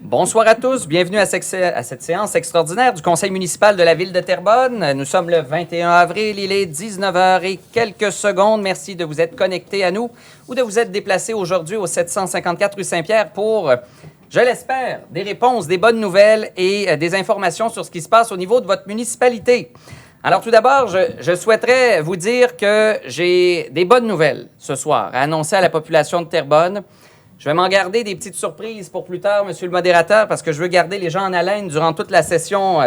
Bonsoir à tous, bienvenue à cette séance extraordinaire du Conseil municipal de la Ville de Terrebonne. Nous sommes le 21 avril, il est 19h et quelques secondes. Merci de vous être connectés à nous ou de vous être déplacés aujourd'hui au 754 rue Saint-Pierre pour, je l'espère, des réponses, des bonnes nouvelles et des informations sur ce qui se passe au niveau de votre municipalité. Alors tout d'abord, je souhaiterais vous dire que j'ai des bonnes nouvelles ce soir à annoncer à la population de Terrebonne. Je vais m'en garder des petites surprises pour plus tard, Monsieur le modérateur, parce que je veux garder les gens en haleine durant toute la session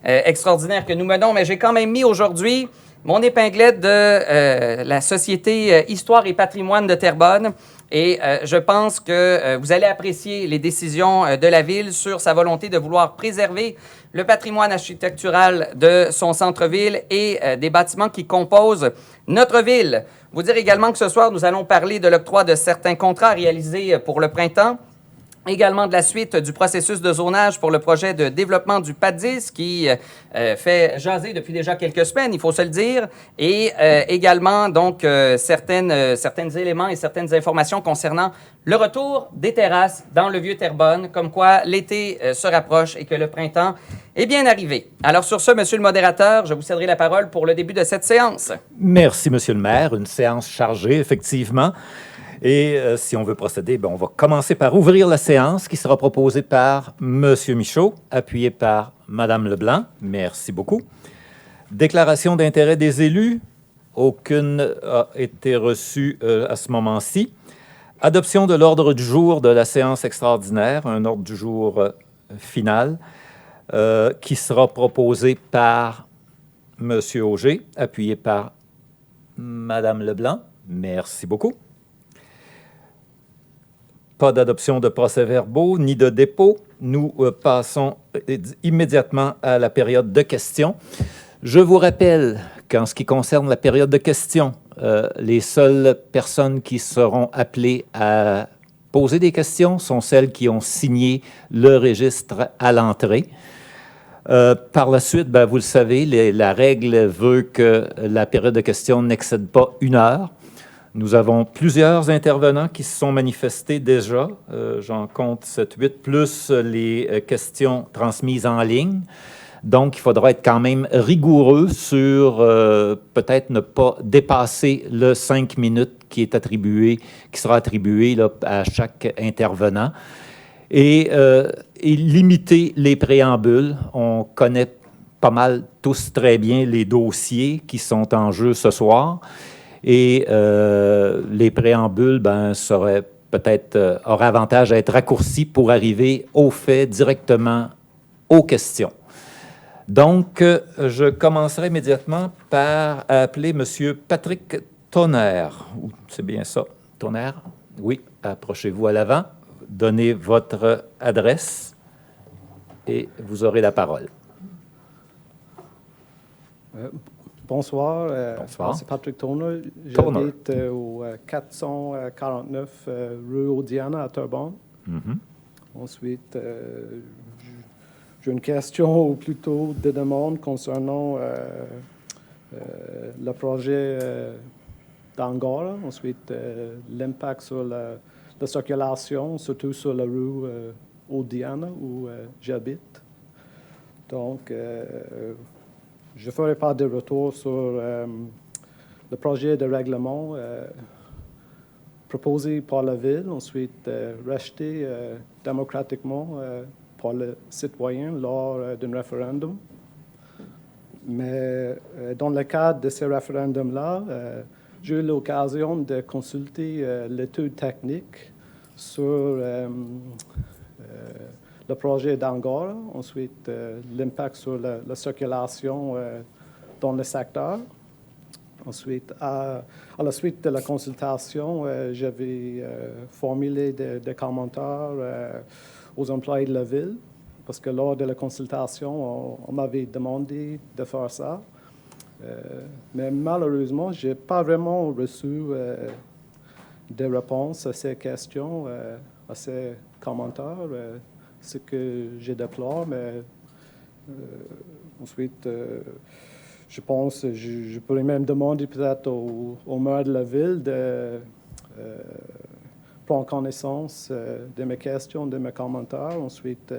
extraordinaire que nous menons. Mais j'ai quand même mis aujourd'hui mon épinglette de la Société Histoire et Patrimoine de Terrebonne. Et je pense que vous allez apprécier les décisions de la Ville sur sa volonté de vouloir préserver le patrimoine architectural de son centre-ville et des bâtiments qui composent notre ville. Vous dire également que ce soir, nous allons parler de l'octroi de certains contrats réalisés pour le printemps. Également de la suite du processus de zonage pour le projet de développement du PAD-10 qui fait jaser depuis déjà quelques semaines, il faut se le dire. Et également, donc, certains éléments et certaines informations concernant le retour des terrasses dans le Vieux-Terrebonne, comme quoi l'été se rapproche et que le printemps est bien arrivé. Alors sur ce, Monsieur le modérateur, je vous céderai la parole pour le début de cette séance. Merci, Monsieur le maire. Une séance chargée, effectivement. Et si on veut procéder, on va commencer par ouvrir la séance qui sera proposée par M. Michaud, appuyé par Mme Leblanc. Merci beaucoup. Déclaration d'intérêt des élus. Aucune a été reçue à ce moment-ci. Adoption de l'ordre du jour de la séance extraordinaire, un ordre du jour final, qui sera proposé par M. Auger, appuyé par Mme Leblanc. Merci beaucoup. Pas d'adoption de procès-verbaux ni de dépôt. Nous passons immédiatement à la période de questions. Je vous rappelle qu'en ce qui concerne la période de questions, les seules personnes qui seront appelées à poser des questions sont celles qui ont signé le registre à l'entrée. Par la suite, vous le savez, la règle veut que la période de questions n'excède pas 1 heure. Nous avons plusieurs intervenants qui se sont manifestés déjà. J'en compte 7-8, plus les questions transmises en ligne. Donc, il faudra être quand même rigoureux sur peut-être ne pas dépasser le 5 minutes qui sera attribué là, à chaque intervenant. Et limiter les préambules. On connaît pas mal tous très bien les dossiers qui sont en jeu ce soir. Et les préambules auraient avantage à être raccourcis pour arriver au fait directement aux questions. Donc, je commencerai immédiatement par appeler M. Patrick Tonnerre. C'est bien ça, Tonnerre? Oui, approchez-vous à l'avant, donnez votre adresse et vous aurez la parole. Bonsoir, Bonsoir. c'est Patrick Tonnerre. J'habite au 449 rue Audiana à Terrebonne. Mm-hmm. Ensuite, j'ai une question ou plutôt des demandes concernant le projet d'Angora. Ensuite, l'impact sur la circulation, surtout sur la rue Audiana où j'habite. Donc, je ferai pas de retour sur le projet de règlement proposé par la Ville, ensuite racheté démocratiquement par les citoyens lors d'un référendum. Mais dans le cadre de ce référendum-là, j'ai eu l'occasion de consulter l'étude technique sur le projet d'Angora, ensuite l'impact sur la circulation dans le secteur. Ensuite, à la suite de la consultation, j'avais formulé des commentaires aux employés de la Ville, parce que lors de la consultation, on m'avait demandé de faire ça. Mais malheureusement, je n'ai pas vraiment reçu de réponses à ces questions, à ces commentaires. Ce que je déplore, mais ensuite, je pense, je pourrais même demander peut-être au maire de la Ville de prendre connaissance de mes questions, de mes commentaires. Ensuite,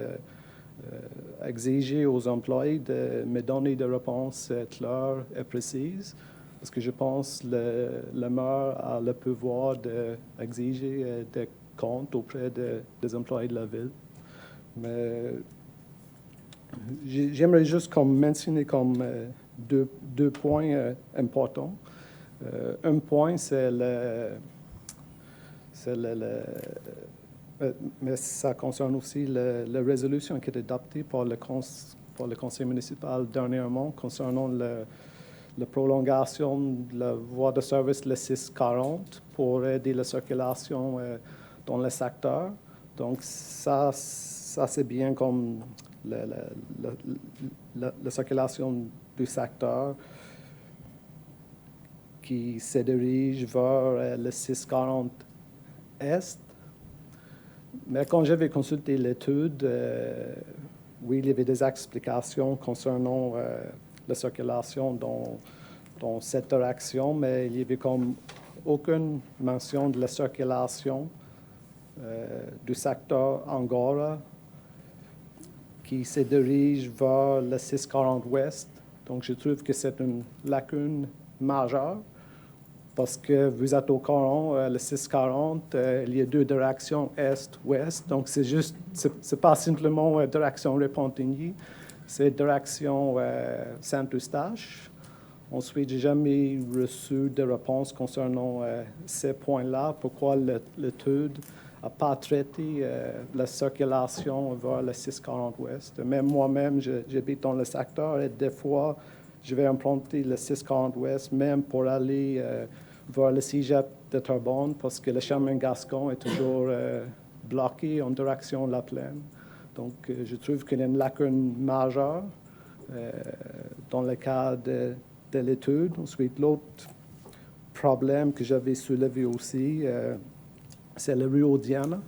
exiger aux employés de me donner des réponses claires et précises. Parce que je pense que le maire a le pouvoir d'exiger des comptes auprès des employés de la ville. Mais j'aimerais juste mentionner comme deux points importants. Un point, mais ça concerne aussi la résolution qui est adoptée par le conseil municipal dernièrement concernant la prolongation de la voie de service le 640 pour aider la circulation dans le secteur. Donc, ça c'est bien comme la circulation du secteur qui se dirige vers le 640 Est. Mais quand j'avais consulté l'étude, oui, il y avait des explications concernant la circulation dans cette direction, mais il n'y avait comme aucune mention de la circulation du secteur Angora qui se dirige vers le 640 Ouest. Donc, je trouve que c'est une lacune majeure parce que vous êtes au courant, le 640, il y a deux directions Est-Ouest. Donc, c'est pas simplement direction Repentigny, c'est direction Saint-Eustache. Ensuite, j'ai jamais reçu de réponse concernant ces points-là. Pourquoi l'étude n'a pas traité la circulation vers le 640 Ouest. Même moi-même, j'habite dans le secteur et des fois, je vais emprunter le 640 Ouest, même pour aller vers le cégep de Terrebonne, parce que le chemin Gascon est toujours bloqué en direction de la plaine. Donc, je trouve qu'il y a une lacune majeure dans le cas de l'étude. Ensuite, l'autre problème que j'avais soulevé aussi, c'est le rue Audiana.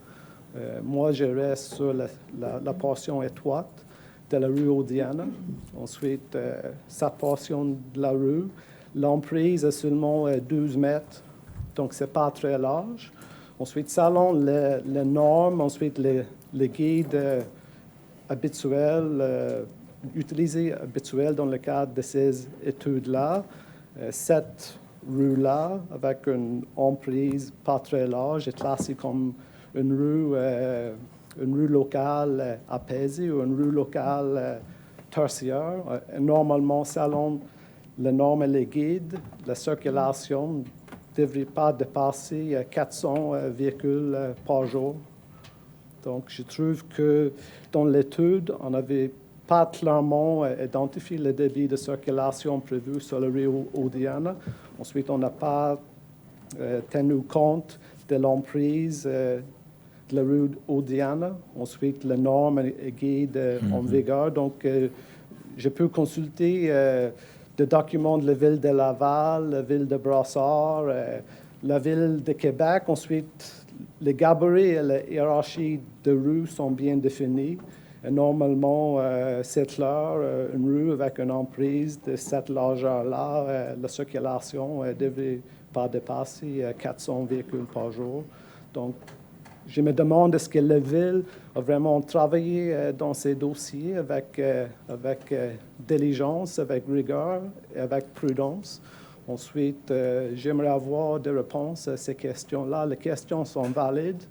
Moi, je reste sur la portion étroite de la rue Audiana. Ensuite, cette portion de la rue, l'emprise est seulement 12 mètres, donc ce n'est pas très large. Ensuite, selon les normes, ensuite les guides habituels, utilisés habituels dans le cadre de ces études-là, cette rue-là, avec une emprise pas très large, est classée comme une rue locale apaisée ou une rue locale tertiaire. Normalement, selon les normes et les guides, la circulation ne devrait pas dépasser 400 véhicules par jour. Donc, je trouve que dans l'étude, on n'avait pas clairement identifié le débit de circulation prévu sur le rue Audiana. Ensuite, on n'a pas tenu compte de l'emprise de la rue Audiana. Ensuite, les normes et guides en vigueur. Donc, je peux consulter des documents de la ville de Laval, la ville de Brossard, la ville de Québec. Ensuite, les gabarits et la hiérarchie de rues sont bien définis. Et normalement, c'est clair, une rue avec une emprise de cette largeur-là, la circulation ne devrait pas dépasser 400 véhicules par jour. Donc, je me demande est-ce que la ville a vraiment travaillé dans ces dossiers avec diligence, avec rigueur et avec prudence. Ensuite, j'aimerais avoir des réponses à ces questions-là. Les questions sont valides,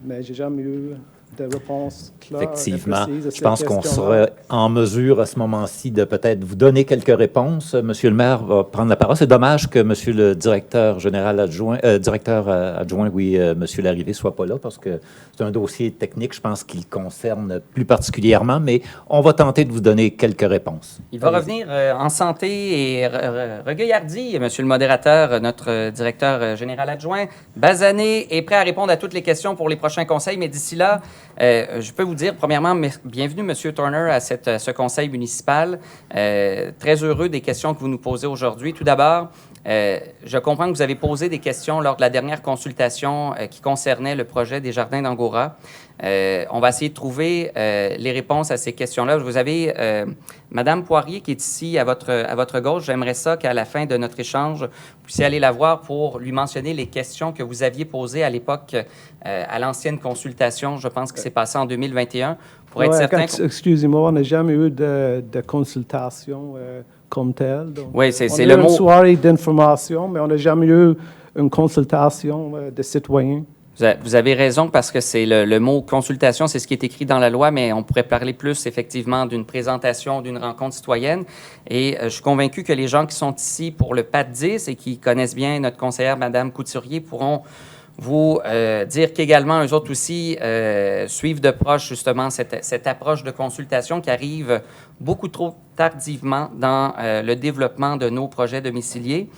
mais je n'ai jamais eu de réponses claires. Effectivement. Et précises à ces Je pense qu'on questions-là. sera en mesure à ce moment-ci de peut-être vous donner quelques réponses. Monsieur le maire va prendre la parole. C'est dommage que monsieur le directeur général adjoint, monsieur Larrivé, soit pas là parce que c'est un dossier technique, je pense, qu'il concerne plus particulièrement, mais on va tenter de vous donner quelques réponses. Il va revenir en santé et regaillardi, monsieur le modérateur, notre directeur général adjoint. Basané est prêt à répondre à toutes les questions pour les prochains conseils, mais d'ici là, je peux vous dire, premièrement, bienvenue, monsieur Turner, à ce conseil municipal. Très heureux des questions que vous nous posez aujourd'hui. Tout d'abord, Je comprends que vous avez posé des questions lors de la dernière consultation qui concernait le projet des Jardins d'Angora. On va essayer de trouver les réponses à ces questions-là. Vous avez Mme Poirier qui est ici à votre gauche. J'aimerais ça qu'à la fin de notre échange, vous puissiez aller la voir pour lui mentionner les questions que vous aviez posées à l'époque à l'ancienne consultation. Je pense que c'est passé en 2021. Pour être certain... Excusez-moi, on n'a jamais eu de consultation comme telle. Donc, oui, c'est le mot. On a eu une soirée d'information, mais on n'a jamais eu une consultation de citoyens. Vous avez raison parce que c'est le mot consultation, c'est ce qui est écrit dans la loi, mais on pourrait parler plus effectivement d'une présentation, d'une rencontre citoyenne. Et je suis convaincu que les gens qui sont ici pour le PAT 10 et qui connaissent bien notre conseillère, Mme Couturier, pourront vous dire qu'également, eux autres aussi suivent de proche justement cette approche de consultation qui arrive beaucoup trop tardivement dans le développement de nos projets domiciliés.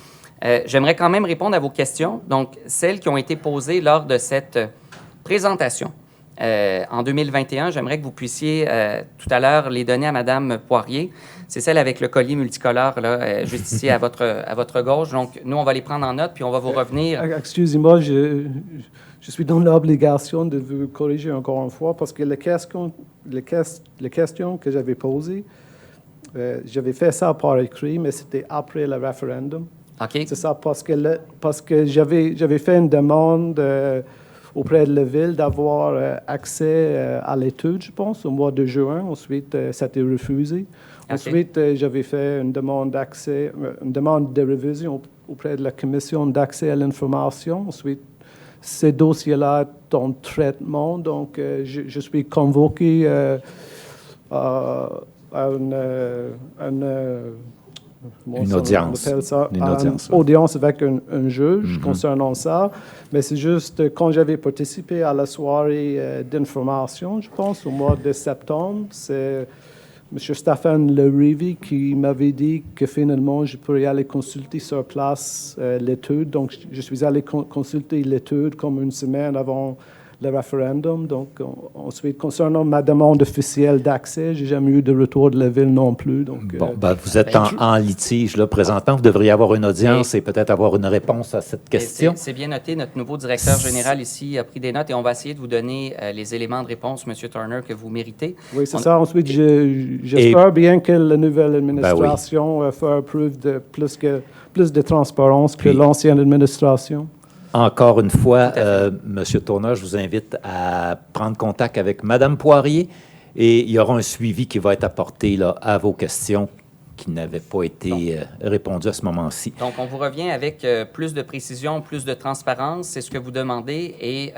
J'aimerais quand même répondre à vos questions, donc celles qui ont été posées lors de cette présentation. En 2021, j'aimerais que vous puissiez tout à l'heure les donner à Mme Poirier. C'est celle avec le collier multicolore, là, juste ici à votre gauche. Donc, nous, on va les prendre en note, puis on va vous revenir. Excusez-moi, je suis dans l'obligation de vous corriger encore une fois, parce que les questions que j'avais posées, j'avais fait ça par écrit, mais c'était après le référendum. OK. C'est ça, parce que j'avais fait une demande auprès de la Ville d'avoir accès à l'étude, je pense, au mois de juin. Ensuite, ça a été refusé. Okay. Ensuite, j'avais fait une demande d'accès, une demande de révision auprès de la Commission d'accès à l'information. Ensuite, ces dossiers-là sont en traitement, donc je suis convoqué à une audience. Une audience avec un juge concernant ça. Mais c'est juste, quand j'avais participé à la soirée d'information, je pense, au mois de septembre, c'est M. Stéphane Lerivi qui m'avait dit que finalement, je pourrais aller consulter sur place l'étude. Donc, je suis allé consulter l'étude comme une semaine avant le référendum. Donc, ensuite, concernant ma demande officielle d'accès, je n'ai jamais eu de retour de la Ville non plus. Donc, bon, vous êtes en litige là, présentement. Vous devriez avoir une audience et peut-être avoir une réponse à cette question. C'est bien noté. Notre nouveau directeur général ici a pris des notes et on va essayer de vous donner les éléments de réponse, M. Turner, que vous méritez. Oui, c'est ça. Ensuite, j'espère bien que la nouvelle administration fera preuve de plus de transparence que l'ancienne administration. Encore une fois, M. Turner, je vous invite à prendre contact avec Mme Poirier et il y aura un suivi qui va être apporté là, à vos questions qui n'avaient pas été répondues à ce moment-ci. Donc, on vous revient avec plus de précision, plus de transparence, c'est ce que vous demandez et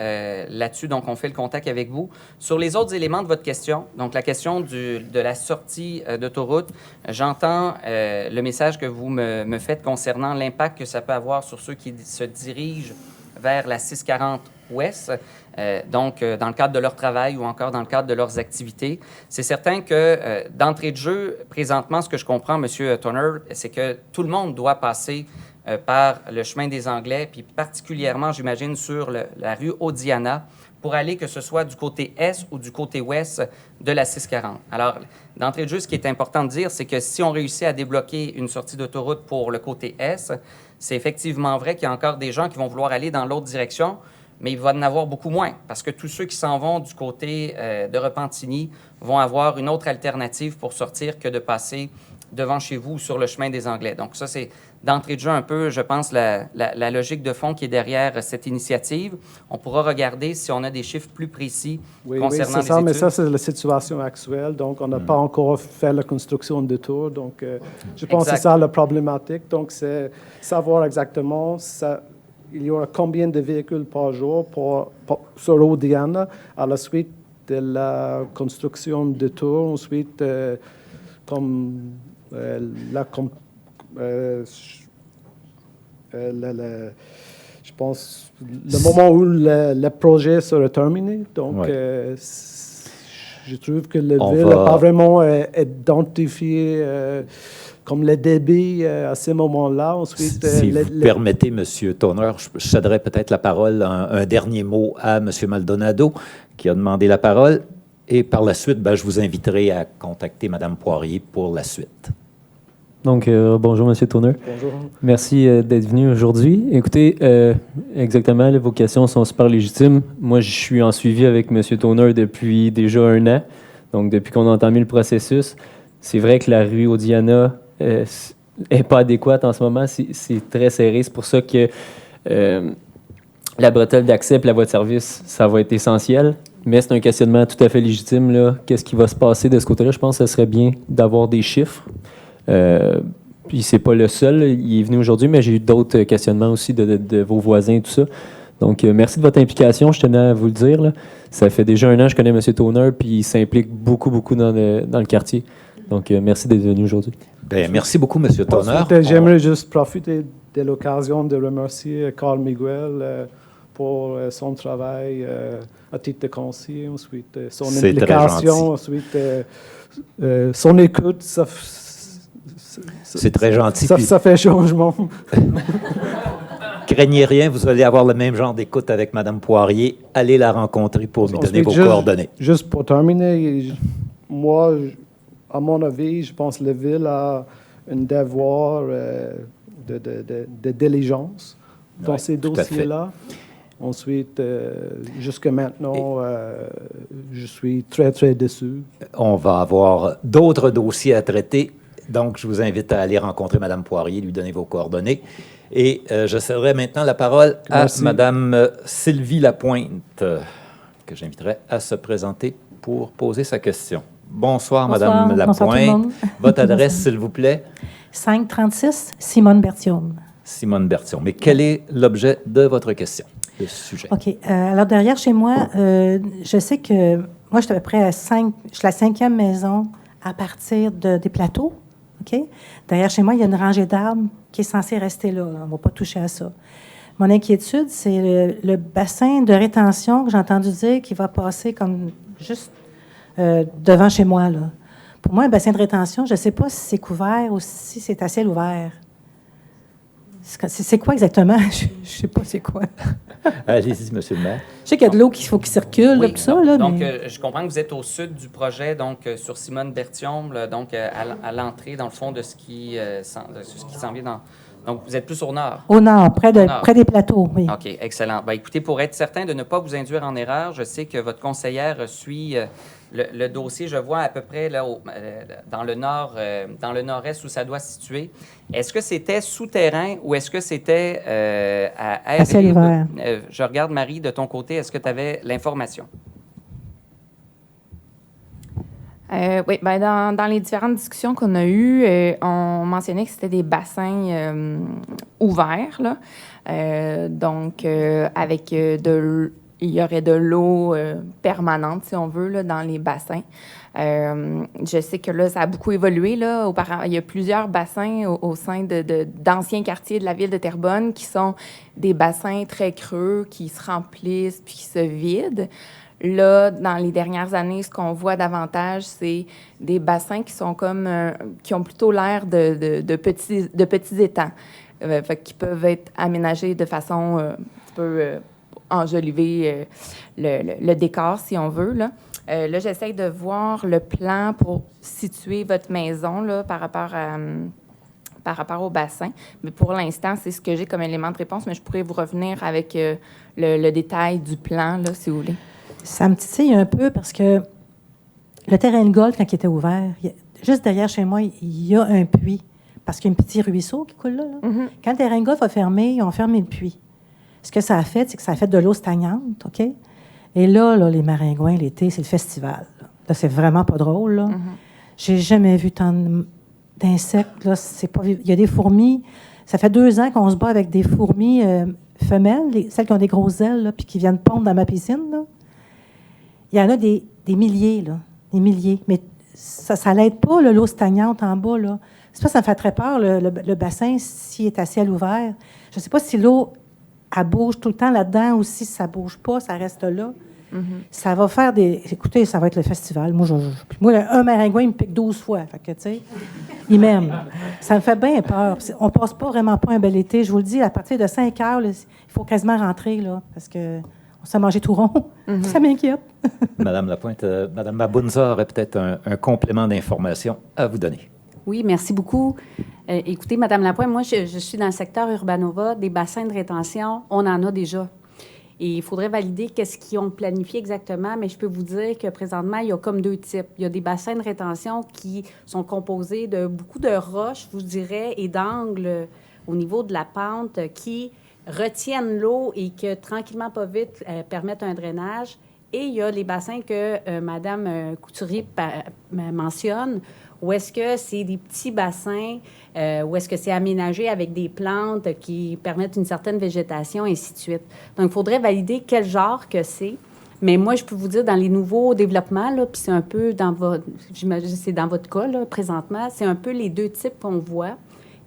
là-dessus, donc, on fait le contact avec vous. Sur les autres éléments de votre question, donc la question de la sortie d'autoroute, j'entends le message que vous me faites concernant l'impact que ça peut avoir sur ceux qui se dirigent vers la 640 Ouest, donc dans le cadre de leur travail ou encore dans le cadre de leurs activités. C'est certain que d'entrée de jeu, présentement, ce que je comprends, M. Turner, c'est que tout le monde doit passer par le chemin des Anglais, puis particulièrement, j'imagine, sur la rue Odiana, pour aller que ce soit du côté est ou du côté ouest de la 640. Alors, d'entrée de jeu, ce qui est important de dire, c'est que si on réussit à débloquer une sortie d'autoroute pour le côté est, c'est effectivement vrai qu'il y a encore des gens qui vont vouloir aller dans l'autre direction, mais il va en avoir beaucoup moins, parce que tous ceux qui s'en vont du côté de Repentigny vont avoir une autre alternative pour sortir que de passer devant chez vous sur le chemin des Anglais. Donc ça, c'est d'entrée de jeu un peu, je pense, la logique de fond qui est derrière cette initiative. On pourra regarder si on a des chiffres plus précis concernant les études. Mais ça, c'est la situation actuelle. Donc, on n'a pas encore fait la construction de tour. Donc, je pense que c'est ça la problématique. Donc, c'est savoir exactement il y aura combien de véhicules par jour sur Odiana à la suite de la construction de tour. Ensuite, je pense le moment où le projet sera terminé. Donc, je trouve que la ville n'a pas vraiment identifié comme le débit à ce moment-là. Ensuite, si vous permettez, M. Turner, je céderai peut-être la parole, un dernier mot à M. Maldonado, qui a demandé la parole. Et par la suite, je vous inviterai à contacter Mme Poirier pour la suite. Donc, bonjour, M. Toner. Bonjour. Merci d'être venu aujourd'hui. Écoutez, exactement, là, vos questions sont super légitimes. Moi, je suis en suivi avec M. Toner depuis déjà 1 an, donc depuis qu'on a entamé le processus. C'est vrai que la rue Odiana n'est pas adéquate en ce moment. C'est très serré. C'est pour ça que la bretelle d'accès et la voie de service, ça va être essentiel. Mais c'est un questionnement tout à fait légitime, là. Qu'est-ce qui va se passer de ce côté-là? Je pense que ce serait bien d'avoir des chiffres. Puis c'est pas le seul, il est venu aujourd'hui, mais j'ai eu d'autres questionnements aussi de vos voisins et tout ça. Donc, merci de votre implication, je tenais à vous le dire, là. Ça fait déjà 1 an que je connais M. Toner, puis il s'implique beaucoup dans le quartier. Donc, merci d'être venu aujourd'hui. Bien, merci beaucoup, M. Toner. Ensuite, j'aimerais juste profiter de l'occasion de remercier Carl Miguel pour son travail à titre de conseiller, ensuite son implication, ensuite son écoute. C'est très gentil. Ça fait changement. Craignez rien, vous allez avoir le même genre d'écoute avec Mme Poirier. Allez la rencontrer pour lui donner vos coordonnées. Juste pour terminer, moi, à mon avis, je pense que la Ville a un devoir de diligence dans ces dossiers-là. Ensuite, jusqu'à maintenant, je suis très, très déçu. On va avoir d'autres dossiers à traiter. Donc, je vous invite à aller rencontrer Mme Poirier, lui donner vos coordonnées. Et je céderai maintenant la parole à Mme Sylvie Lapointe, que j'inviterai à se présenter pour poser sa question. Bonsoir, Mme Lapointe. Bonsoir tout le monde. Votre adresse, s'il vous plaît? 536 Simone Berthiaume. Simone Berthiaume. Mais quel est l'objet de votre question, le sujet? OK. Alors, derrière chez moi, je sais que moi, je suis à peu près je suis la 5e maison à partir des plateaux. OK? Derrière chez moi, il y a une rangée d'arbres qui est censée rester là. On ne va pas toucher à ça. Mon inquiétude, c'est le bassin de rétention que j'ai entendu dire qui va passer comme juste devant chez moi, là. Pour moi, un bassin de rétention, je ne sais pas si c'est couvert ou si c'est à ciel ouvert. C'est quoi exactement? Je ne sais pas c'est quoi. Allez-y, monsieur le maire. Je sais qu'il y a de l'eau qu'il faut qu'il circule, Oui, là, tout ça. Là, donc, mais... je comprends que vous êtes au sud du projet, donc sur Simone Berthiaume, là, donc à l'entrée, dans le fond, de ce qui s'en vient dans... Donc, vous êtes plus au nord. Au nord, près des plateaux, oui. OK, excellent. Ben, écoutez, pour être certain de ne pas vous induire en erreur, je sais que votre conseillère suit le dossier, je vois à peu près là, dans le nord, dans le nord-est où ça doit se situer. Est-ce que c'était souterrain ou est-ce que c'était à air ciel ouvert? Je regarde, Marie, de ton côté, est-ce que tu avais l'information? Oui, ben dans les différentes discussions qu'on a eues, on mentionnait que c'était des bassins ouverts, là. Donc, avec il y aurait de l'eau permanente, si on veut, là, dans les bassins. Je sais que là, ça a beaucoup évolué. Là. Il y a plusieurs bassins au sein d'anciens quartiers de la ville de Terrebonne qui sont des bassins très creux, qui se remplissent puis qui se vident. Là, dans les dernières années, ce qu'on voit davantage, c'est des bassins qui sont qui ont plutôt l'air de petits étangs, qui peuvent être aménagés de façon un petit peu enjoliver le décor, si on veut. Là, j'essaie de voir le plan pour situer votre maison là, par rapport au bassin. Mais pour l'instant, c'est ce que j'ai comme élément de réponse, mais je pourrais vous revenir avec le détail du plan, là, si vous voulez. Ça me titille un peu parce que le terrain de golf, quand il était ouvert, juste derrière chez moi, il y a un puits. Parce qu'il y a un petit ruisseau qui coule là. Mm-hmm. Quand le terrain de golf a fermé, ils ont fermé le puits. Ce que ça a fait, c'est que ça a fait de l'eau stagnante, OK? Et là, les maringouins, l'été, c'est le festival. Là, c'est vraiment pas drôle, là. Mm-hmm. J'ai jamais vu tant d'insectes, là. Il y a des fourmis. Ça fait 2 ans qu'on se bat avec des fourmis femelles, celles qui ont des grosses ailes, là, puis qui viennent pondre dans ma piscine, là. Il y en a des milliers, là. Des milliers. Mais ça l'aide pas, l'eau stagnante en bas, là. C'est pas ça me fait très peur, le bassin, s'il est à ciel ouvert. Je ne sais pas si l'eau, elle bouge tout le temps là-dedans ou si ça ne bouge pas, ça reste là. Mm-hmm. Ça va faire Écoutez, ça va être le festival. Moi, un maringouin, il me pique 12 fois. Fait que, tu sais, il m'aime. Ça me fait bien peur. On ne passe pas un bel été. Je vous le dis, à partir de 5 heures, là, il faut quasiment rentrer, là, parce que... On s'est mangé tout rond. Mm-hmm. Ça m'inquiète. Madame Lapointe, Madame Mabunza aurait peut-être un complément d'information à vous donner. Oui, merci beaucoup. Écoutez, Mme Lapointe, moi, je suis dans le secteur Urbanova. Des bassins de rétention, on en a déjà. Et il faudrait valider qu'est-ce qu'ils ont planifié exactement, mais je peux vous dire que présentement, il y a comme 2 types. Il y a des bassins de rétention qui sont composés de beaucoup de roches, je vous dirais, et d'angles au niveau de la pente qui retiennent l'eau et que, tranquillement, pas vite, permettent un drainage. Et il y a les bassins que Mme Couturier mentionne, où est-ce que c'est des petits bassins, où est-ce que c'est aménagé avec des plantes qui permettent une certaine végétation, et ainsi de suite. Donc, il faudrait valider quel genre que c'est. Mais moi, je peux vous dire, dans les nouveaux développements, là, puis c'est un peu dans votre... J'imagine que c'est dans votre cas, là, présentement, c'est un peu les 2 types qu'on voit.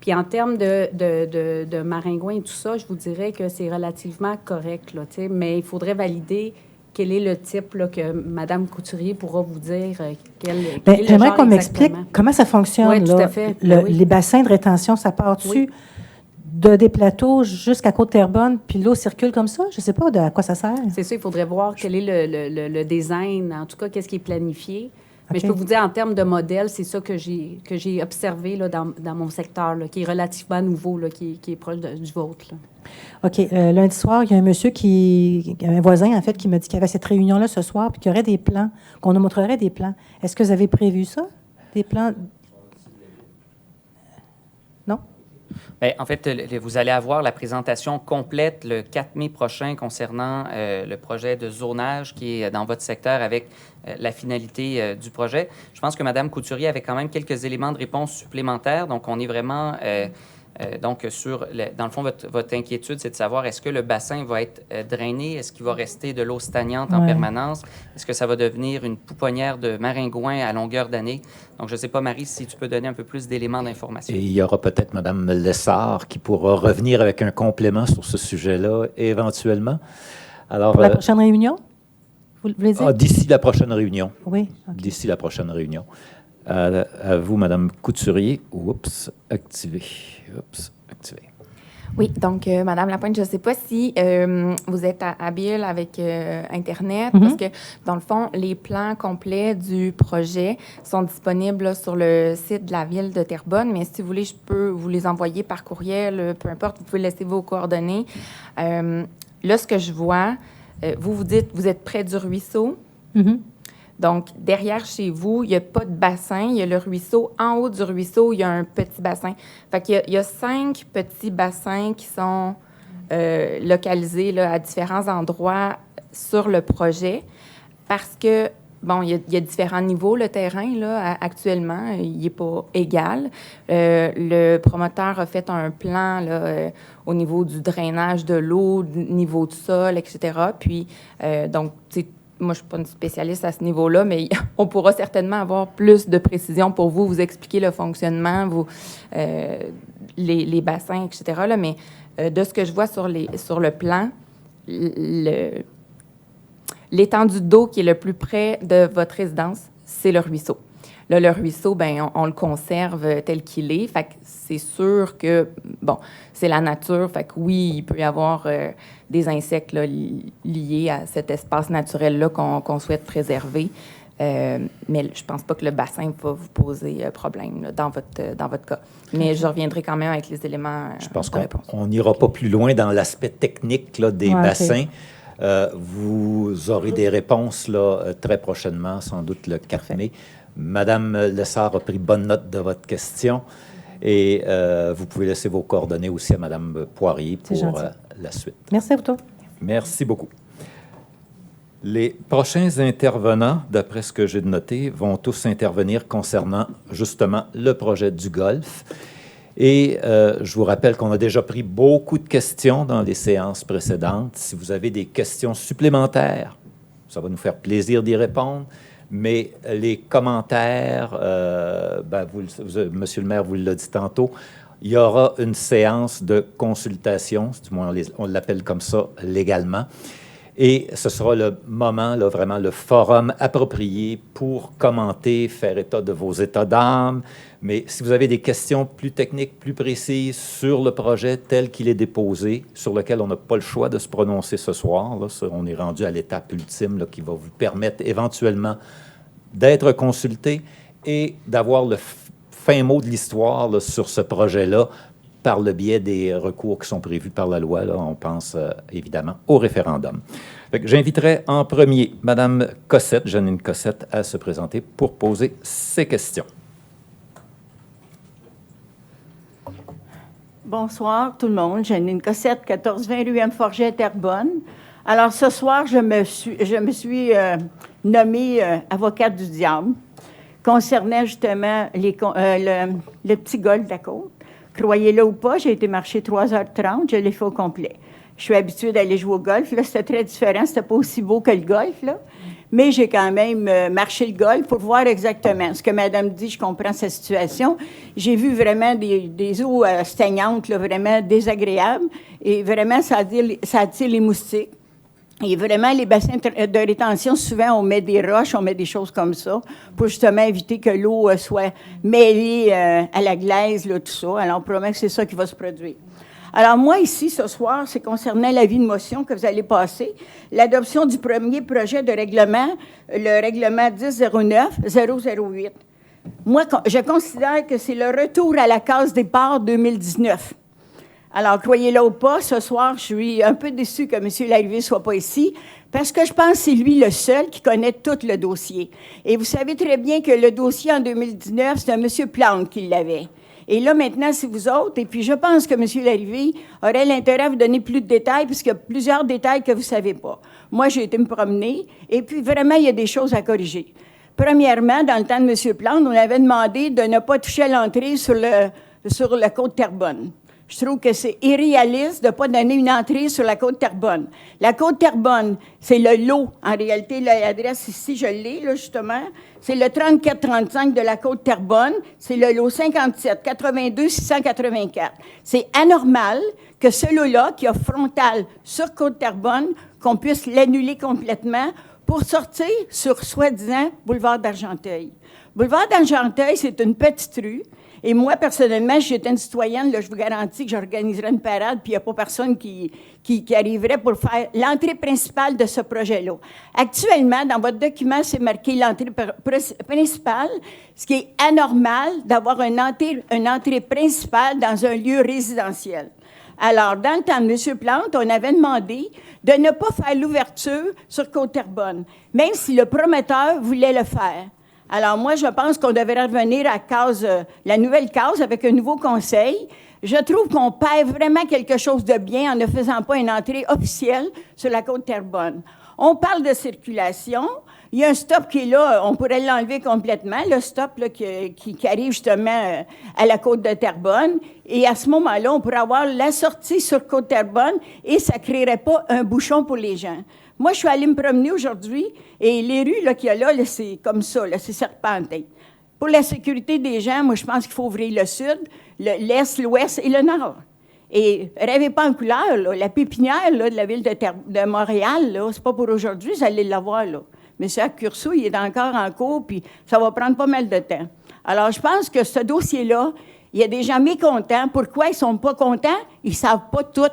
Puis en termes de maringouins et tout ça, je vous dirais que c'est relativement correct, là, tu sais, mais il faudrait valider quel est le type là, que Mme Couturier pourra vous dire quel est le J'aimerais genre qu'on m'explique exactement. comment ça fonctionne. Oui, tout là. à fait. Ben oui. Les bassins de rétention, ça part dessus des plateaux jusqu'à Côte-Terrebonne, puis l'eau circule comme ça? Je ne sais pas à quoi ça sert. C'est ça, il faudrait voir quel est le design, en tout cas, qu'est-ce qui est planifié. Mais OK. je peux vous dire, en termes de modèle, c'est ça que j'ai observé là, dans mon secteur, là, qui est relativement nouveau, là, qui est proche du vôtre. Là. OK. Lundi soir, il y a un monsieur un voisin, en fait, qui m'a dit qu'il y avait cette réunion-là ce soir, puis qu'il y aurait des plans, qu'on nous montrerait des plans. Est-ce que vous avez prévu ça? Des plans? Non? Bien, en fait, vous allez avoir la présentation complète le 4 mai prochain concernant le projet de zonage qui est dans votre secteur avec la finalité du projet. Je pense que Mme Couturier avait quand même quelques éléments de réponse supplémentaires. Donc, on est vraiment... donc, dans le fond, votre inquiétude, c'est de savoir est-ce que le bassin va être drainé? Est-ce qu'il va rester de l'eau stagnante en permanence? Est-ce que ça va devenir une pouponnière de maringouins à longueur d'année? Donc, je ne sais pas, Marie, si tu peux donner un peu plus d'éléments d'information. Et il y aura peut-être Mme Lessard qui pourra revenir avec un complément sur ce sujet-là, éventuellement. Alors, Pour la prochaine réunion? Vous voulez dire? d'ici la prochaine réunion. Oui. OK. D'ici la prochaine réunion. À vous, Mme Couturier. Oups, activé. Oups, activé. Oui, donc, Madame Lapointe, je ne sais pas si vous êtes habile avec Internet, parce que, dans le fond, les plans complets du projet sont disponibles là, sur le site de la Ville de Terrebonne, mais si vous voulez, je peux vous les envoyer par courriel, peu importe, vous pouvez laisser vos coordonnées. Là, ce que je vois, vous dites, vous êtes près du ruisseau. Mhm. Donc, derrière chez vous, il n'y a pas de bassin. Il y a le ruisseau. En haut du ruisseau, il y a un petit bassin. Fait qu'il y a 5 petits bassins qui sont localisés là, à différents endroits sur le projet parce que, bon, il y a différents niveaux, le terrain, là, actuellement. Il n'est pas égal. Le promoteur a fait un plan là, au niveau du drainage de l'eau, du niveau du sol, etc. Puis, donc, c'est moi, je ne suis pas une spécialiste à ce niveau-là, mais on pourra certainement avoir plus de précision pour vous expliquer le fonctionnement, les bassins, etc. Là, mais de ce que je vois sur le plan, l'étendue d'eau qui est le plus près de votre résidence, c'est le ruisseau. Là, le ruisseau, bien, on le conserve tel qu'il est. Fait que c'est sûr que, bon, c'est la nature. Fait que oui, il peut y avoir des insectes là, liés à cet espace naturel-là qu'on souhaite préserver. Mais je pense pas que le bassin va vous poser problème là, dans votre cas. Mais je reviendrai quand même avec les éléments Je pense de réponse. qu'on n'ira pas plus loin dans l'aspect technique là, des bassins. Vous aurez des réponses là, très prochainement, sans doute le 4 mai. Madame Lessard a pris bonne note de votre question et vous pouvez laisser vos coordonnées aussi à Madame Poirier pour la suite. Merci à vous. Merci beaucoup. Les prochains intervenants, d'après ce que j'ai noté, vont tous intervenir concernant justement le projet du golf. Et je vous rappelle qu'on a déjà pris beaucoup de questions dans les séances précédentes. Si vous avez des questions supplémentaires, ça va nous faire plaisir d'y répondre. Mais les commentaires, Monsieur le maire vous l'a dit tantôt, il y aura une séance de consultation, du moins on l'appelle comme ça légalement. Et ce sera le moment, là, vraiment le forum approprié pour commenter, faire état de vos états d'âme. Mais si vous avez des questions plus techniques, plus précises sur le projet tel qu'il est déposé, sur lequel on n'a pas le choix de se prononcer ce soir, là, on est rendu à l'étape ultime là, qui va vous permettre éventuellement d'être consulté et d'avoir le fin mot de l'histoire là, sur ce projet-là par le biais des recours qui sont prévus par la loi. Là, on pense évidemment au référendum. J'inviterai en premier Mme Cossette, Janine Cossette, à se présenter pour poser ses questions. Bonsoir tout le monde. Janine Cossette, 1420 rue M. Forget, Terrebonne. Alors ce soir, je me suis nommée avocate du diable concernant justement le petit golf de la côte. Croyez-le ou pas, j'ai été marcher 3h30, je l'ai fait au complet. Je suis habituée d'aller jouer au golf. Là, c'était très différent. C'était pas aussi beau que le golf, là. Mais j'ai quand même marché le golf pour voir exactement ce que Madame dit. Je comprends sa situation. J'ai vu vraiment des eaux stagnantes, là, vraiment désagréables. Et vraiment, ça attire les moustiques. Et vraiment, les bassins de rétention, souvent, on met des roches, on met des choses comme ça pour justement éviter que l'eau soit mêlée à la glaise, là, tout ça. Alors, on promet que c'est ça qui va se produire. Alors, moi, ici, ce soir, c'est concernant l'avis de motion que vous allez passer, l'adoption du premier projet de règlement, le règlement 1009-008. Moi, je considère que c'est le retour à la case départ 2019. Alors, croyez-le ou pas, ce soir, je suis un peu déçue que M. Larrivée ne soit pas ici, parce que je pense que c'est lui le seul qui connaît tout le dossier. Et vous savez très bien que le dossier en 2019, c'est un M. Plante qui l'avait. Et là, maintenant, c'est vous autres. Et puis, je pense que M. Larrivée aurait l'intérêt à vous donner plus de détails, puisqu'il y a plusieurs détails que vous ne savez pas. Moi, j'ai été me promener, et puis, vraiment, il y a des choses à corriger. Premièrement, dans le temps de M. Plante, on avait demandé de ne pas toucher à l'entrée sur la côte Terrebonne. Je trouve que c'est irréaliste de ne pas donner une entrée sur la côte Terrebonne. La côte Terrebonne, c'est le lot. En réalité, l'adresse ici, je l'ai, là, justement. C'est le 3435 de la côte Terrebonne. C'est le lot 57 82 684. C'est anormal que ce lot-là, qui a frontal sur côte Terrebonne, qu'on puisse l'annuler complètement pour sortir sur, soi-disant, boulevard d'Argenteuil. Boulevard d'Argenteuil, c'est une petite rue. Et moi, personnellement, si j'étais une citoyenne, là, je vous garantis que j'organiserais une parade, puis il n'y a pas personne qui arriverait pour faire l'entrée principale de ce projet-là. Actuellement, dans votre document, c'est marqué l'entrée principale, ce qui est anormal d'avoir une entrée principale dans un lieu résidentiel. Alors, dans le temps de M. Plante, on avait demandé de ne pas faire l'ouverture sur Côte-Terrebonne, même si le promoteur voulait le faire. Alors, moi, je pense qu'on devrait revenir à la nouvelle case avec un nouveau conseil. Je trouve qu'on perd vraiment quelque chose de bien en ne faisant pas une entrée officielle sur la côte Terrebonne. On parle de circulation. Il y a un stop qui est là, on pourrait l'enlever complètement, le stop là, qui arrive justement à la côte de Terrebonne. Et à ce moment-là, on pourrait avoir la sortie sur côte Terrebonne et ça ne créerait pas un bouchon pour les gens. Moi, je suis allée me promener aujourd'hui et les rues là, qu'il y a là, c'est comme ça, là, c'est serpentin. Pour la sécurité des gens, moi, je pense qu'il faut ouvrir le sud, l'est, l'ouest et le nord. Et rêvez pas en couleur, là, la pépinière là, de la ville de Montréal, là, c'est pas pour aujourd'hui, vous allez l'avoir, là. M. Accurso, il est encore en cours, puis ça va prendre pas mal de temps. Alors, je pense que ce dossier-là, il y a des gens mécontents. Pourquoi ils sont pas contents? Ils savent pas tout.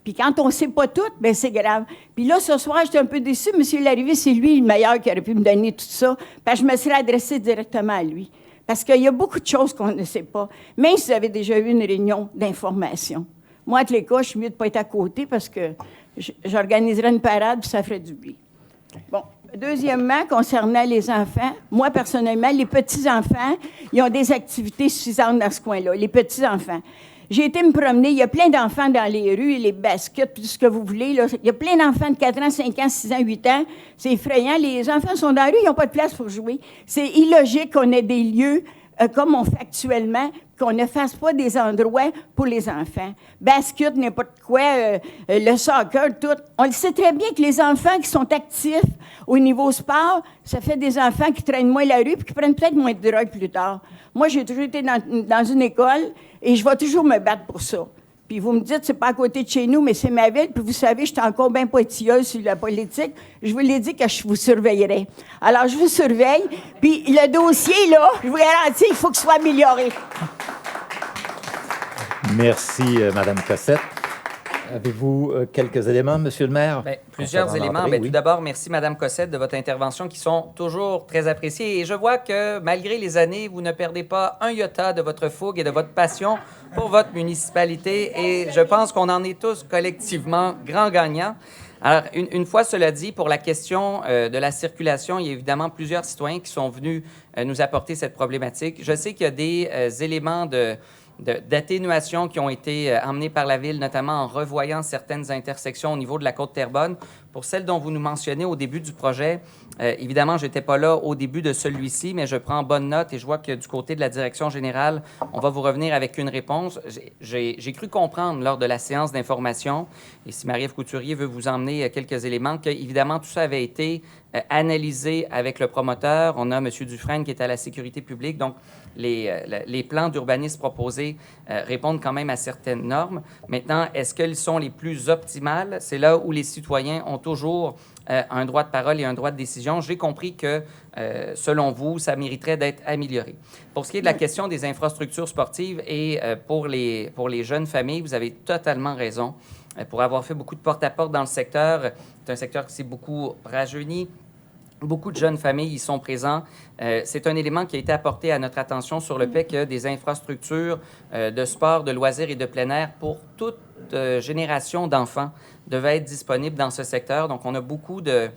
Puis quand on ne sait pas tout, bien, c'est grave. Puis là, ce soir, j'étais un peu déçue. M. Larrivée, c'est lui le meilleur qui aurait pu me donner tout ça. Parce que je me serais adressée directement à lui. Parce qu'il y a beaucoup de choses qu'on ne sait pas. Même si vous avez déjà eu une réunion d'information. Moi, à tous les cas, je suis mieux de ne pas être à côté parce que j'organiserais une parade puis ça ferait du bruit. Bon. Deuxièmement, concernant les enfants, moi, personnellement, les petits-enfants, ils ont des activités suffisantes dans ce coin-là, les petits-enfants. J'ai été me promener, il y a plein d'enfants dans les rues, les baskets, tout ce que vous voulez. Là. Il y a plein d'enfants de 4 ans, 5 ans, 6 ans, 8 ans. C'est effrayant. Les enfants sont dans la rue, ils n'ont pas de place pour jouer. C'est illogique qu'on ait des lieux comme on fait actuellement, qu'on ne fasse pas des endroits pour les enfants. Basket, n'importe quoi, le soccer, tout. On le sait très bien que les enfants qui sont actifs au niveau sport, ça fait des enfants qui traînent moins la rue puis qui prennent peut-être moins de drogue plus tard. Moi, j'ai toujours été dans une école et je vais toujours me battre pour ça. Puis vous me dites, c'est pas à côté de chez nous, mais c'est ma ville. Puis vous savez, je suis encore bien pointilleuse sur la politique. Je vous l'ai dit que je vous surveillerai. Alors, je vous surveille. Puis le dossier, là, je vous garantis, il faut qu'il soit amélioré. Merci, Mme Cossette. Avez-vous quelques éléments, Monsieur le maire? Bien, plusieurs concernant éléments. l'entrée? Bien, tout d'abord, merci, Mme Cossette, de votre intervention qui sont toujours très appréciées. Et je vois que, malgré les années, vous ne perdez pas un iota de votre fougue et de votre passion pour votre municipalité. Et je pense qu'on en est tous collectivement grands gagnants. Alors, une fois cela dit, pour la question de la circulation, il y a évidemment plusieurs citoyens qui sont venus nous apporter cette problématique. Je sais qu'il y a des éléments d'atténuation qui ont été emmenés par la Ville, notamment en revoyant certaines intersections au niveau de la Côte-Terrebonne. Pour celles dont vous nous mentionnez au début du projet, évidemment, je n'étais pas là au début de celui-ci, mais je prends bonne note et je vois que du côté de la direction générale, on va vous revenir avec une réponse. J'ai cru comprendre lors de la séance d'information, et si Marie-Ève Couturier veut vous emmener quelques éléments, qu'évidemment, tout ça avait été analysé avec le promoteur. On a M. Dufresne qui est à la sécurité publique, donc les plans d'urbanisme proposés répondent quand même à certaines normes. Maintenant, est-ce qu'ils sont les plus optimales? C'est là où les citoyens ont toujours un droit de parole et un droit de décision. J'ai compris que, selon vous, ça mériterait d'être amélioré. Pour ce qui est de la question des infrastructures sportives et pour les jeunes familles, vous avez totalement raison. Pour avoir fait beaucoup de porte-à-porte dans le secteur, c'est un secteur qui s'est beaucoup rajeuni. Beaucoup de jeunes familles y sont présents. C'est un élément qui a été apporté à notre attention sur le fait que des infrastructures de sport, de loisirs et de plein air pour toute génération d'enfants devaient être disponibles dans ce secteur. Donc, on a beaucoup de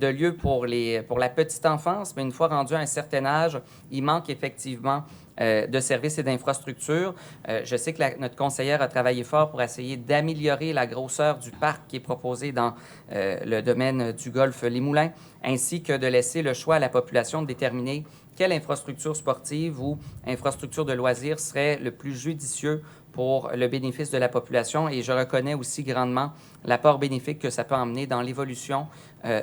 lieux pour la petite enfance, mais une fois rendu à un certain âge, il manque effectivement de services et d'infrastructures. Je sais que notre conseillère a travaillé fort pour essayer d'améliorer la grosseur du parc qui est proposé dans le domaine du golfe Les Moulins, ainsi que de laisser le choix à la population de déterminer quelle infrastructure sportive ou infrastructure de loisirs serait le plus judicieux pour le bénéfice de la population. Et je reconnais aussi grandement l'apport bénéfique que ça peut emmener dans l'évolution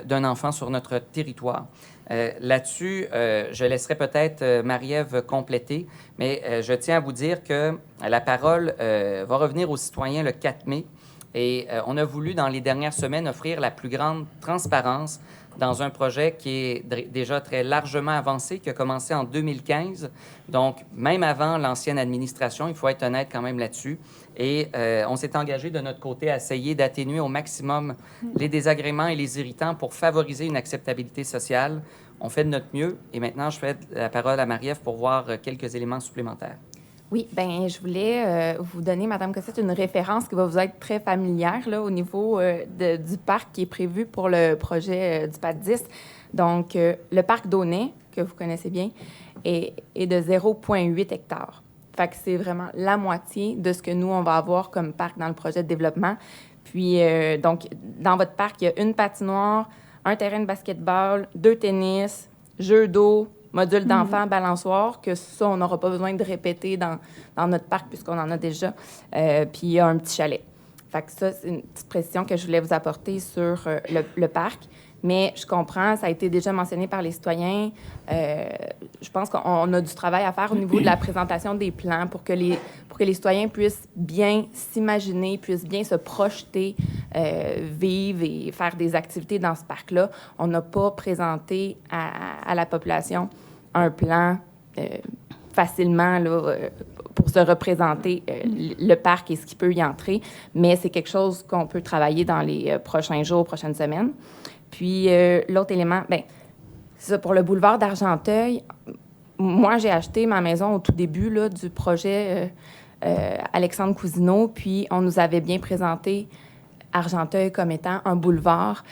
d'un enfant sur notre territoire. Là-dessus, je laisserai peut-être Marie-Ève compléter, mais je tiens à vous dire que la parole va revenir aux citoyens le 4 mai. Et on a voulu, dans les dernières semaines, offrir la plus grande transparence dans un projet qui est déjà très largement avancé, qui a commencé en 2015. Donc, même avant l'ancienne administration, il faut être honnête quand même là-dessus. Et on s'est engagé de notre côté à essayer d'atténuer au maximum les désagréments et les irritants pour favoriser une acceptabilité sociale. On fait de notre mieux. Et maintenant, je fais la parole à Marie-Ève pour voir quelques éléments supplémentaires. Oui, bien, je voulais vous donner, Mme Cossette, une référence qui va vous être très familière là, au niveau du parc qui est prévu pour le projet du PAD 10. Donc, le parc d'Aunay, que vous connaissez bien, est de 0,8 hectares. Fait que c'est vraiment la moitié de ce que nous, on va avoir comme parc dans le projet de développement. Puis, donc, dans votre parc, il y a une patinoire, un terrain de basketball, 2 tennis, jeux d'eau, module d'enfants, balançoire, que ça, on n'aura pas besoin de répéter dans notre parc puisqu'on en a déjà. Puis il y a un petit chalet. Fait que ça, c'est une petite précision que je voulais vous apporter sur le parc. Mais je comprends, ça a été déjà mentionné par les citoyens. Je pense qu'on a du travail à faire au niveau de la présentation des plans pour que les citoyens puissent bien s'imaginer, puissent bien se projeter, vivre et faire des activités dans ce parc-là. On n'a pas présenté à la population un plan facilement là, pour se représenter le parc et ce qui peut y entrer, mais c'est quelque chose qu'on peut travailler dans les prochains jours, prochaines semaines. Puis l'autre élément, bien, c'est ça, pour le boulevard d'Argenteuil, moi, j'ai acheté ma maison au tout début là, du projet Alexandre Cousineau, puis on nous avait bien présenté Argenteuil comme étant un boulevard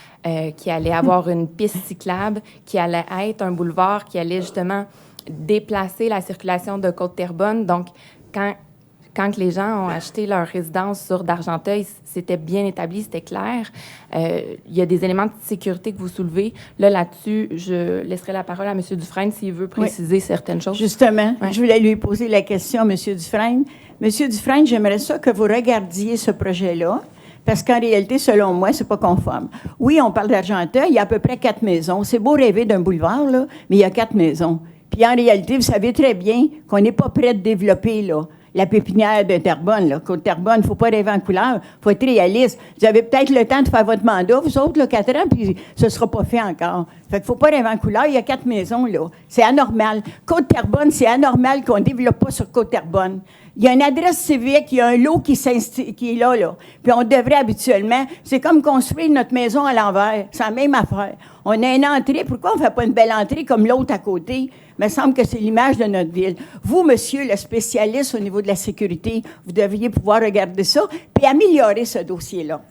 qui allait avoir une piste cyclable, qui allait être un boulevard qui allait justement déplacer la circulation de Côte-Terrebonne. Donc, quand les gens ont acheté leur résidence sur d'Argenteuil, c'était bien établi, c'était clair. Il y a des éléments de sécurité que vous soulevez. Là-dessus, je laisserai la parole à M. Dufresne s'il veut préciser certaines choses. Justement, je voulais lui poser la question, M. Dufresne. M. Dufresne, j'aimerais ça que vous regardiez ce projet-là, parce qu'en réalité, selon moi, c'est pas conforme. Oui, on parle d'Argenteuil, il y a à peu près 4 maisons. C'est beau rêver d'un boulevard, là, mais il y a 4 maisons. Puis en réalité, vous savez très bien qu'on n'est pas prêt de développer, là, la pépinière de Terrebonne, là. Côte-Terrebonne, il ne faut pas rêver en couleur, il faut être réaliste. Vous avez peut-être le temps de faire votre mandat, vous autres, là, 4 ans, puis ce ne sera pas fait encore. Fait qu'il ne faut pas rêver en couleur, il y a 4 maisons, là. C'est anormal. Côte-Terrebonne, c'est anormal qu'on ne développe pas sur Côte-Terrebonne. Il y a une adresse civique, il y a un lot qui est là. Puis on devrait habituellement, c'est comme construire notre maison à l'envers. C'est la même affaire. On a une entrée, pourquoi on ne fait pas une belle entrée comme l'autre à côté? Il me semble que c'est l'image de notre ville. Vous, monsieur le spécialiste au niveau de la sécurité, vous devriez pouvoir regarder ça puis améliorer ce dossier-là.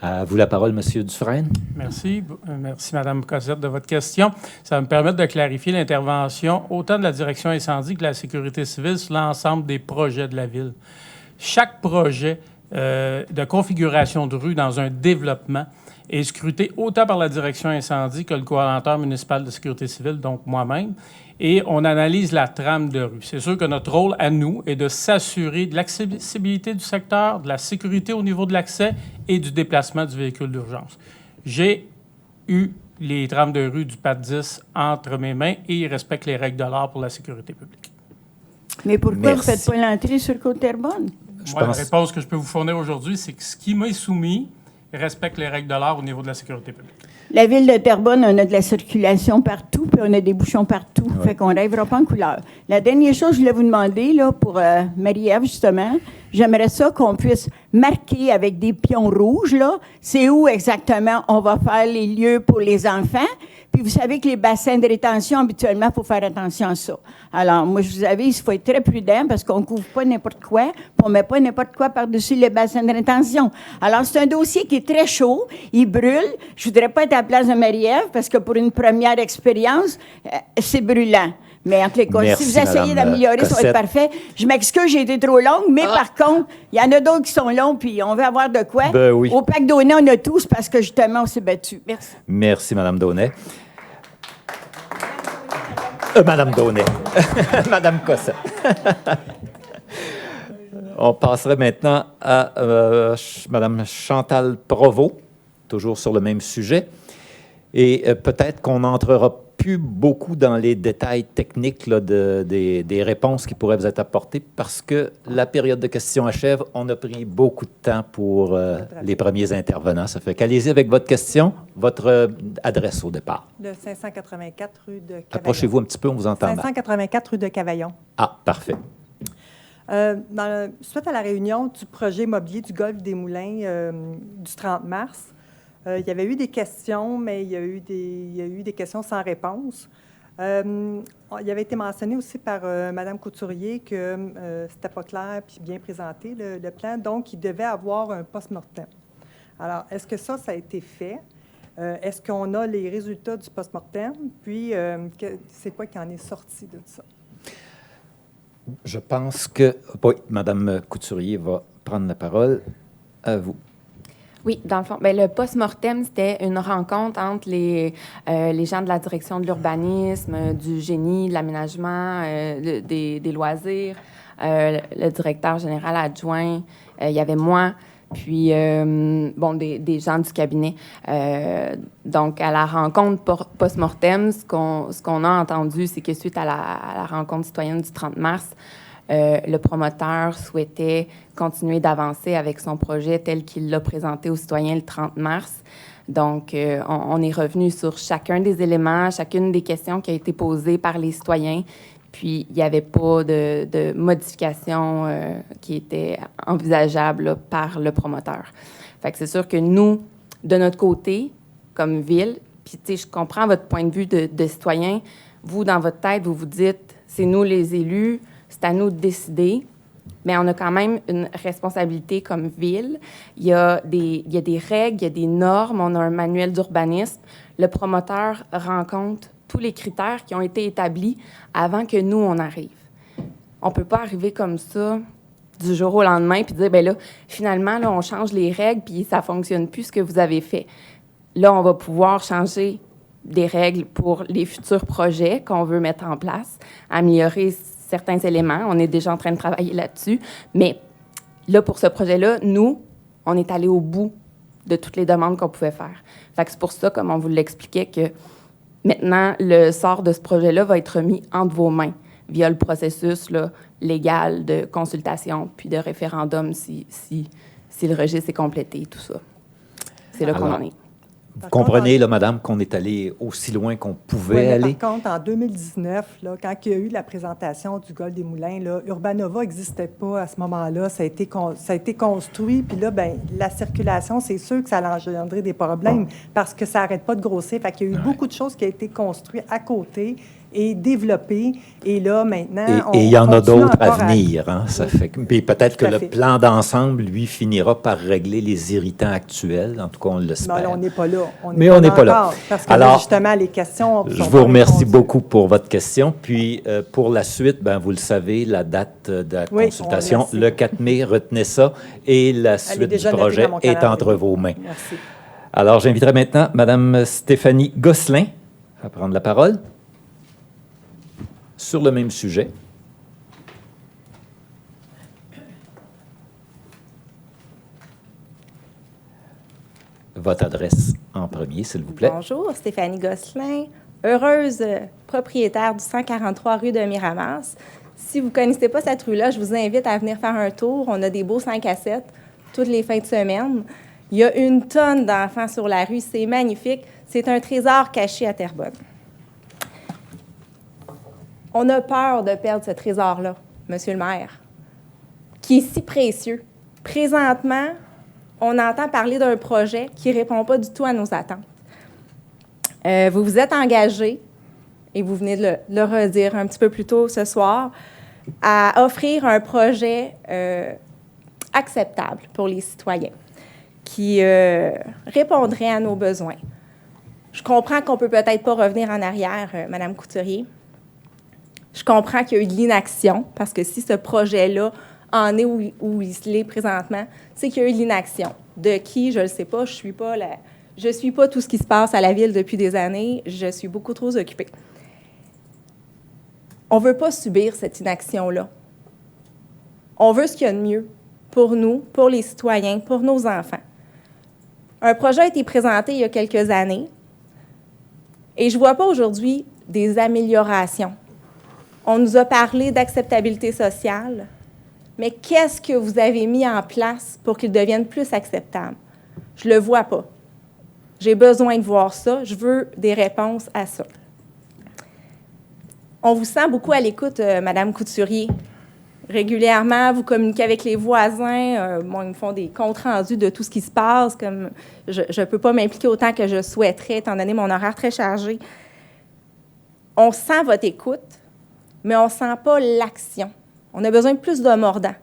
À vous la parole, Monsieur Dufresne. Merci. Merci, Mme Cossette, de votre question. Ça va me permettre de clarifier l'intervention autant de la direction incendie que de la sécurité civile sur l'ensemble des projets de la ville. Chaque projet de configuration de rue dans un développement est scruté autant par la direction incendie que le coordonnateur municipal de sécurité civile, donc moi-même, et on analyse la trame de rue. C'est sûr que notre rôle à nous est de s'assurer de l'accessibilité du secteur, de la sécurité au niveau de l'accès et du déplacement du véhicule d'urgence. J'ai eu les trames de rue du PAT 10 entre mes mains et ils respectent les règles de l'art pour la sécurité publique. Mais pourquoi vous ne faites pas l'entrée sur Côte-Terrebonne? La réponse que je peux vous fournir aujourd'hui, c'est que ce qui m'est soumis respecte les règles de l'art au niveau de la sécurité publique. La ville de Terrebonne, on a de la circulation partout, puis on a des bouchons partout. Ouais. Fait qu'on ne rêvera pas en couleur. La dernière chose que je voulais vous demander, là, pour Marie-Ève, justement, j'aimerais ça qu'on puisse marquer avec des pions rouges, là, c'est où exactement on va faire les lieux pour les enfants. Puis vous savez que les bassins de rétention, habituellement, il faut faire attention à ça. Alors, moi, je vous avise, il faut être très prudent parce qu'on ne couvre pas n'importe quoi, puis on ne met pas n'importe quoi par-dessus les bassins de rétention. Alors, c'est un dossier qui est très chaud, il brûle. Je ne voudrais pas être à la place de Marie-Ève parce que pour une première expérience, c'est brûlant. Mais en tous les cas, si vous essayez d'améliorer, ça va être parfait. Je m'excuse, j'ai été trop longue, mais par contre, il y en a d'autres qui sont longs, puis on veut avoir de quoi. Ben oui. Au Parc Daunet, on a tous parce que justement, on s'est battus. Merci. Merci, Mme Daunet. Mme Daunet. Mme Cossette. On passerait maintenant à Mme Chantal Provost, toujours sur le même sujet. Et peut-être qu'on n'entrera plus beaucoup dans les détails techniques là, des réponses qui pourraient vous être apportées parce que la période de questions achève. On a pris beaucoup de temps pour les premiers intervenants. Ça fait qu'allez-y avec votre question, votre adresse au départ. Le 584 rue de Cavaillon. Approchez-vous un petit peu, on vous entend. 584 rue de Cavaillon. Ah, parfait. Suite à la réunion du projet immobilier du Golfe des Moulins du 30 mars, il y avait eu des questions, mais il y a eu des questions sans réponse. Il avait été mentionné aussi par Mme Couturier que c'était pas clair puis bien présenté, le plan. Donc, il devait avoir un post-mortem. Alors, est-ce que ça a été fait? Est-ce qu'on a les résultats du post-mortem? Puis, c'est quoi qui en est sorti de ça? Je pense que... Oui, Mme Couturier va prendre la parole. À vous. Oui, dans le fond, bien, le post-mortem, c'était une rencontre entre les gens de la direction de l'urbanisme, du génie, de l'aménagement, des loisirs, le directeur général adjoint, il y avait moi, puis, des gens du cabinet. Donc, à la rencontre post-mortem, ce qu'on a entendu, c'est que suite à la rencontre citoyenne du 30 mars, le promoteur souhaitait continuer d'avancer avec son projet tel qu'il l'a présenté aux citoyens le 30 mars. Donc, on est revenu sur chacun des éléments, chacune des questions qui a été posées par les citoyens. Puis, il n'y avait pas de modification qui était envisageable là, par le promoteur. Fait que c'est sûr que nous, de notre côté, comme ville, puis, tu sais, je comprends votre point de vue de citoyen. Vous, dans votre tête, vous vous dites, c'est nous les élus, c'est à nous de décider, mais on a quand même une responsabilité comme ville. Il y a des règles, il y a des normes, on a un manuel d'urbanisme. Le promoteur rencontre tous les critères qui ont été établis avant que nous, on arrive. On ne peut pas arriver comme ça du jour au lendemain puis dire, bien là, finalement, là, on change les règles puis ça ne fonctionne plus ce que vous avez fait. Là, on va pouvoir changer des règles pour les futurs projets qu'on veut mettre en place, améliorer certains éléments. On est déjà en train de travailler là-dessus. Mais là, pour ce projet-là, nous, on est allé au bout de toutes les demandes qu'on pouvait faire. Fait que c'est pour ça, comme on vous l'expliquait, que maintenant, le sort de ce projet-là va être remis entre vos mains via le processus là, légal de consultation puis de référendum si le registre est complété, tout ça. C'est là qu'on en est. Vous comprenez, là, madame, qu'on est allé aussi loin qu'on pouvait mais aller? Par contre, en 2019, là, quand il y a eu la présentation du Golfe des Moulins, là, Urbanova n'existait pas à ce moment-là. Ça a été construit. Puis là, ben, la circulation, c'est sûr que ça a engendré des problèmes parce que ça n'arrête pas de grossir. Fait qu'il y a eu beaucoup de choses qui ont été construites à côté et développées. Et là, maintenant, Et il y en a d'autres à encore venir. Hein? Ça fait puis peut-être que Tout à le fait. plan d'ensemble, lui, finira par régler les irritants actuels. En tout cas, on l'espère. Non, on n'est pas là. Mais on n'est pas là. encore, parce que Alors, là, justement, les questions... Je sont vous pas remercie répondues. beaucoup pour votre question. Puis, pour la suite, ben, vous le savez, la date de la Oui, consultation, on le sait. le 4 mai, retenez ça, et la Elle est suite du déjà notée projet dans mon est calendrier. entre vos mains. Merci. Alors, j'inviterai maintenant Mme Stéphanie Gosselin à prendre la parole sur le même sujet. Votre adresse en premier, s'il vous plaît. Bonjour, Stéphanie Gosselin, heureuse propriétaire du 143 rue de Miramas. Si vous ne connaissez pas cette rue-là, je vous invite à venir faire un tour. On a des beaux 5 à 7 toutes les fins de semaine. Il y a une tonne d'enfants sur la rue, c'est magnifique. C'est un trésor caché à Terrebonne. On a peur de perdre ce trésor-là, Monsieur le maire, qui est si précieux. Présentement, on entend parler d'un projet qui ne répond pas du tout à nos attentes. Vous vous êtes engagé, et vous venez de le redire un petit peu plus tôt ce soir, à offrir un projet acceptable pour les citoyens, qui répondrait à nos besoins. Je comprends qu'on ne peut peut-être pas revenir en arrière, Mme Couturier. Je comprends qu'il y a eu de l'inaction, parce que si ce projet-là en est où il est présentement, c'est qu'il y a eu de l'inaction. De qui, je ne le sais pas, je suis pas tout ce qui se passe à la Ville depuis des années, je suis beaucoup trop occupée. On ne veut pas subir cette inaction-là. On veut ce qu'il y a de mieux pour nous, pour les citoyens, pour nos enfants. Un projet a été présenté il y a quelques années et je ne vois pas aujourd'hui des améliorations. On nous a parlé d'acceptabilité sociale, mais qu'est-ce que vous avez mis en place pour qu'il devienne plus acceptable? Je ne le vois pas. J'ai besoin de voir ça. Je veux des réponses à ça. On vous sent beaucoup à l'écoute, Madame Couturier. Régulièrement, vous communiquez avec les voisins. Ils me font des comptes rendus de tout ce qui se passe. Comme je ne peux pas m'impliquer autant que je souhaiterais, étant donné mon horaire très chargé. On sent votre écoute, mais on ne sent pas l'action. On a besoin de plus de mordant.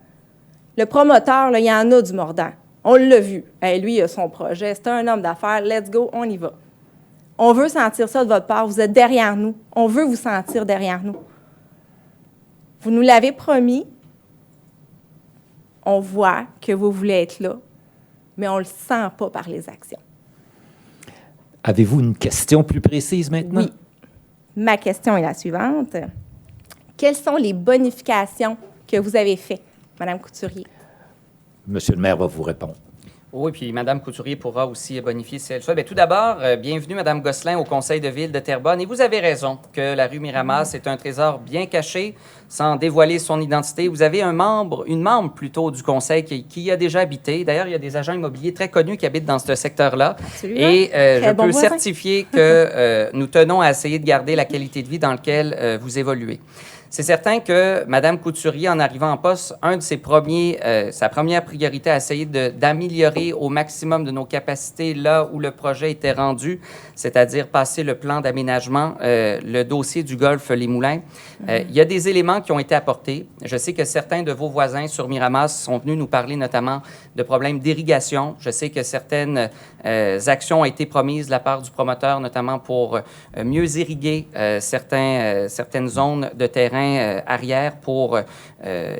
Le promoteur, là, il y en a du mordant. On l'a vu. Lui, il a son projet. C'est un homme d'affaires. Let's go, on y va. On veut sentir ça de votre part. Vous êtes derrière nous. On veut vous sentir derrière nous. Vous nous l'avez promis. On voit que vous voulez être là, mais on ne le sent pas par les actions. Avez-vous une question plus précise maintenant? Oui. Ma question est la suivante. Quelles sont les bonifications que vous avez faites, Mme Couturier? Monsieur le maire va vous répondre. Oui, puis Mme Couturier pourra aussi bonifier si elle souhaite. Bien, tout d'abord, bienvenue, Mme Gosselin, au Conseil de ville de Terrebonne. Et vous avez raison que la rue Miramas est un trésor bien caché, sans dévoiler son identité. Vous avez une membre plutôt du Conseil qui y a déjà habité. D'ailleurs, il y a des agents immobiliers très connus qui habitent dans ce secteur-là. Absolument. Et je bon peux voisin. certifier que nous tenons à essayer de garder la qualité de vie dans laquelle vous évoluez. C'est certain que Mme Couturier, en arrivant en poste, sa première priorité a essayé d'améliorer au maximum de nos capacités là où le projet était rendu, c'est-à-dire passer le plan d'aménagement, le dossier du golfe Les Moulins. Il y a des éléments qui ont été apportés. Je sais que certains de vos voisins sur Miramas sont venus nous parler notamment de problèmes d'irrigation. Je sais que certaines actions ont été promises de la part du promoteur, notamment pour mieux irriguer certaines zones de terrain arrière pour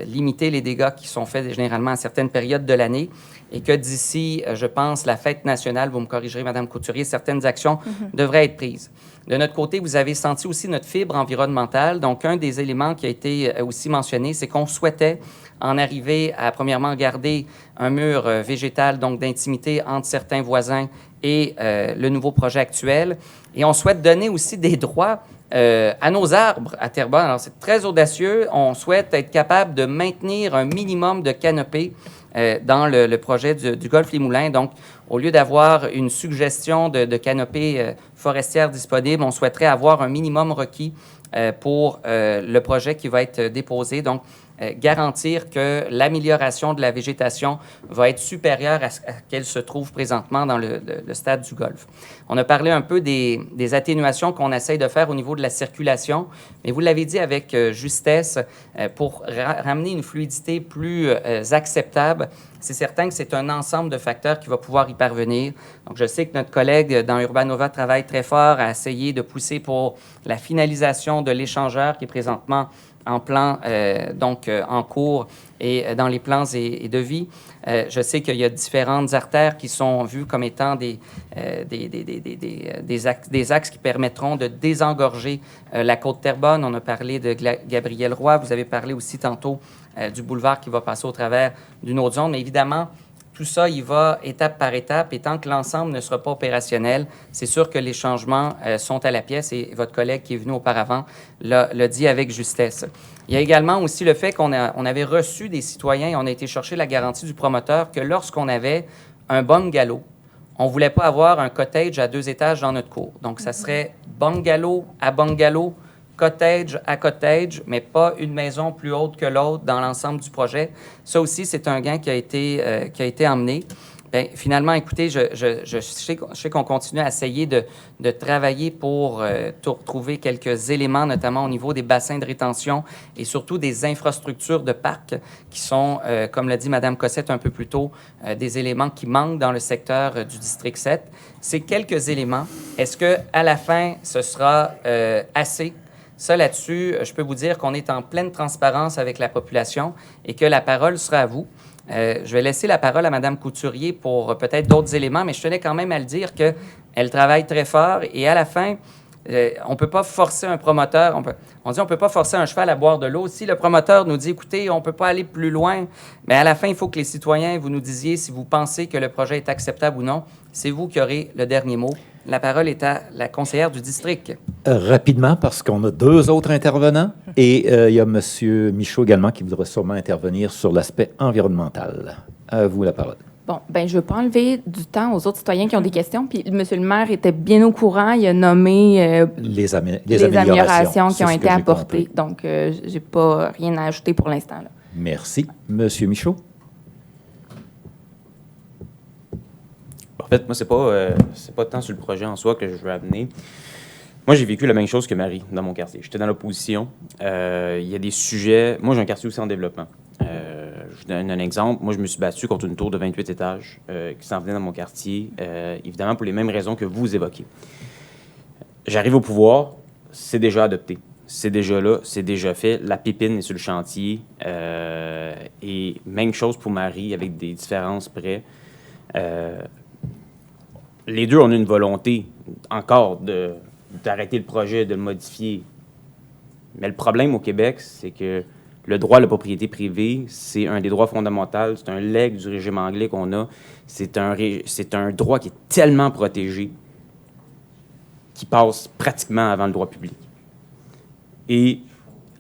limiter les dégâts qui sont faits généralement à certaines périodes de l'année et que d'ici, je pense, la fête nationale, vous me corrigerez, Mme Couturier, certaines actions devraient être prises. De notre côté, vous avez senti aussi notre fibre environnementale. Donc, un des éléments qui a été aussi mentionné, c'est qu'on souhaitait en arriver à, premièrement, garder un mur végétal, donc d'intimité entre certains voisins et le nouveau projet actuel. Et on souhaite donner aussi des droits à nos arbres à Terrebonne. Alors, c'est très audacieux. On souhaite être capable de maintenir un minimum de canopée dans le projet du Golfe Les Moulins. Donc, au lieu d'avoir une suggestion de canopée forestière disponible, on souhaiterait avoir un minimum requis pour le projet qui va être déposé. Donc, garantir que l'amélioration de la végétation va être supérieure à ce qu'elle se trouve présentement dans le stade du Golfe. On a parlé un peu des atténuations qu'on essaye de faire au niveau de la circulation, mais vous l'avez dit avec justesse, pour ramener une fluidité plus acceptable, c'est certain que c'est un ensemble de facteurs qui va pouvoir y parvenir. Donc, je sais que notre collègue dans Urbanova travaille très fort à essayer de pousser pour la finalisation de l'échangeur qui est présentement en plan, en cours et dans les plans et devis. Je sais qu'il y a différentes artères qui sont vues comme étant des axes qui permettront de désengorger la côte Terrebonne. On a parlé de Gabriel Roy. Vous avez parlé aussi tantôt du boulevard qui va passer au travers d'une autre zone. Mais évidemment, tout ça, il va étape par étape, et tant que l'ensemble ne sera pas opérationnel, c'est sûr que les changements sont à la pièce, et votre collègue qui est venu auparavant l'a dit avec justesse. Il y a également aussi le fait qu'on avait reçu des citoyens, et on a été chercher la garantie du promoteur que lorsqu'on avait un bungalow, on ne voulait pas avoir un cottage à 2 étages dans notre cour. Donc, ça serait bungalow à bungalow, cottage à cottage, mais pas une maison plus haute que l'autre dans l'ensemble du projet. Ça aussi, c'est un gain qui a été emmené. Bien, finalement, écoutez, je sais qu'on continue à essayer de travailler pour trouver quelques éléments, notamment au niveau des bassins de rétention et surtout des infrastructures de parc qui sont, comme l'a dit Mme Cossette un peu plus tôt, des éléments qui manquent dans le secteur du district 7. Ces quelques éléments, est-ce qu'à la fin, ce sera assez? Ça, là-dessus, je peux vous dire qu'on est en pleine transparence avec la population et que la parole sera à vous. Je vais laisser la parole à Mme Couturier pour peut-être d'autres éléments, mais je tenais quand même à le dire qu'elle travaille très fort et à la fin, on ne peut pas forcer un promoteur. On dit on ne peut pas forcer un cheval à boire de l'eau. Si le promoteur nous dit, écoutez, on ne peut pas aller plus loin, mais à la fin, il faut que les citoyens, vous nous disiez si vous pensez que le projet est acceptable ou non. C'est vous qui aurez le dernier mot. La parole est à la conseillère du district. Rapidement, parce qu'on a 2 autres intervenants et il y a M. Michaud également qui voudrait sûrement intervenir sur l'aspect environnemental. À vous la parole. Bon, bien, je ne veux pas enlever du temps aux autres citoyens qui ont des questions. Puis, M. le maire était bien au courant. Il a nommé les améliorations qui ont été apportées. Donc, je n'ai pas rien à ajouter pour l'instant. Merci. M. Michaud? En fait, moi, c'est pas tant sur le projet en soi que je veux amener. Moi, j'ai vécu la même chose que Marie dans mon quartier. J'étais dans l'opposition. Il y a des sujets... Moi, j'ai un quartier aussi en développement. Je vous donne un exemple. Moi, je me suis battu contre une tour de 28 étages qui s'en venait dans mon quartier, évidemment pour les mêmes raisons que vous évoquez. J'arrive au pouvoir, c'est déjà adopté. C'est déjà là, c'est déjà fait. La pépine est sur le chantier. Et même chose pour Marie, avec des différences près. Les deux, on a une volonté encore d'arrêter le projet, de le modifier. Mais le problème au Québec, c'est que le droit à la propriété privée, c'est un des droits fondamentaux, c'est un legs du régime anglais qu'on a. C'est un droit qui est tellement protégé qui passe pratiquement avant le droit public. Et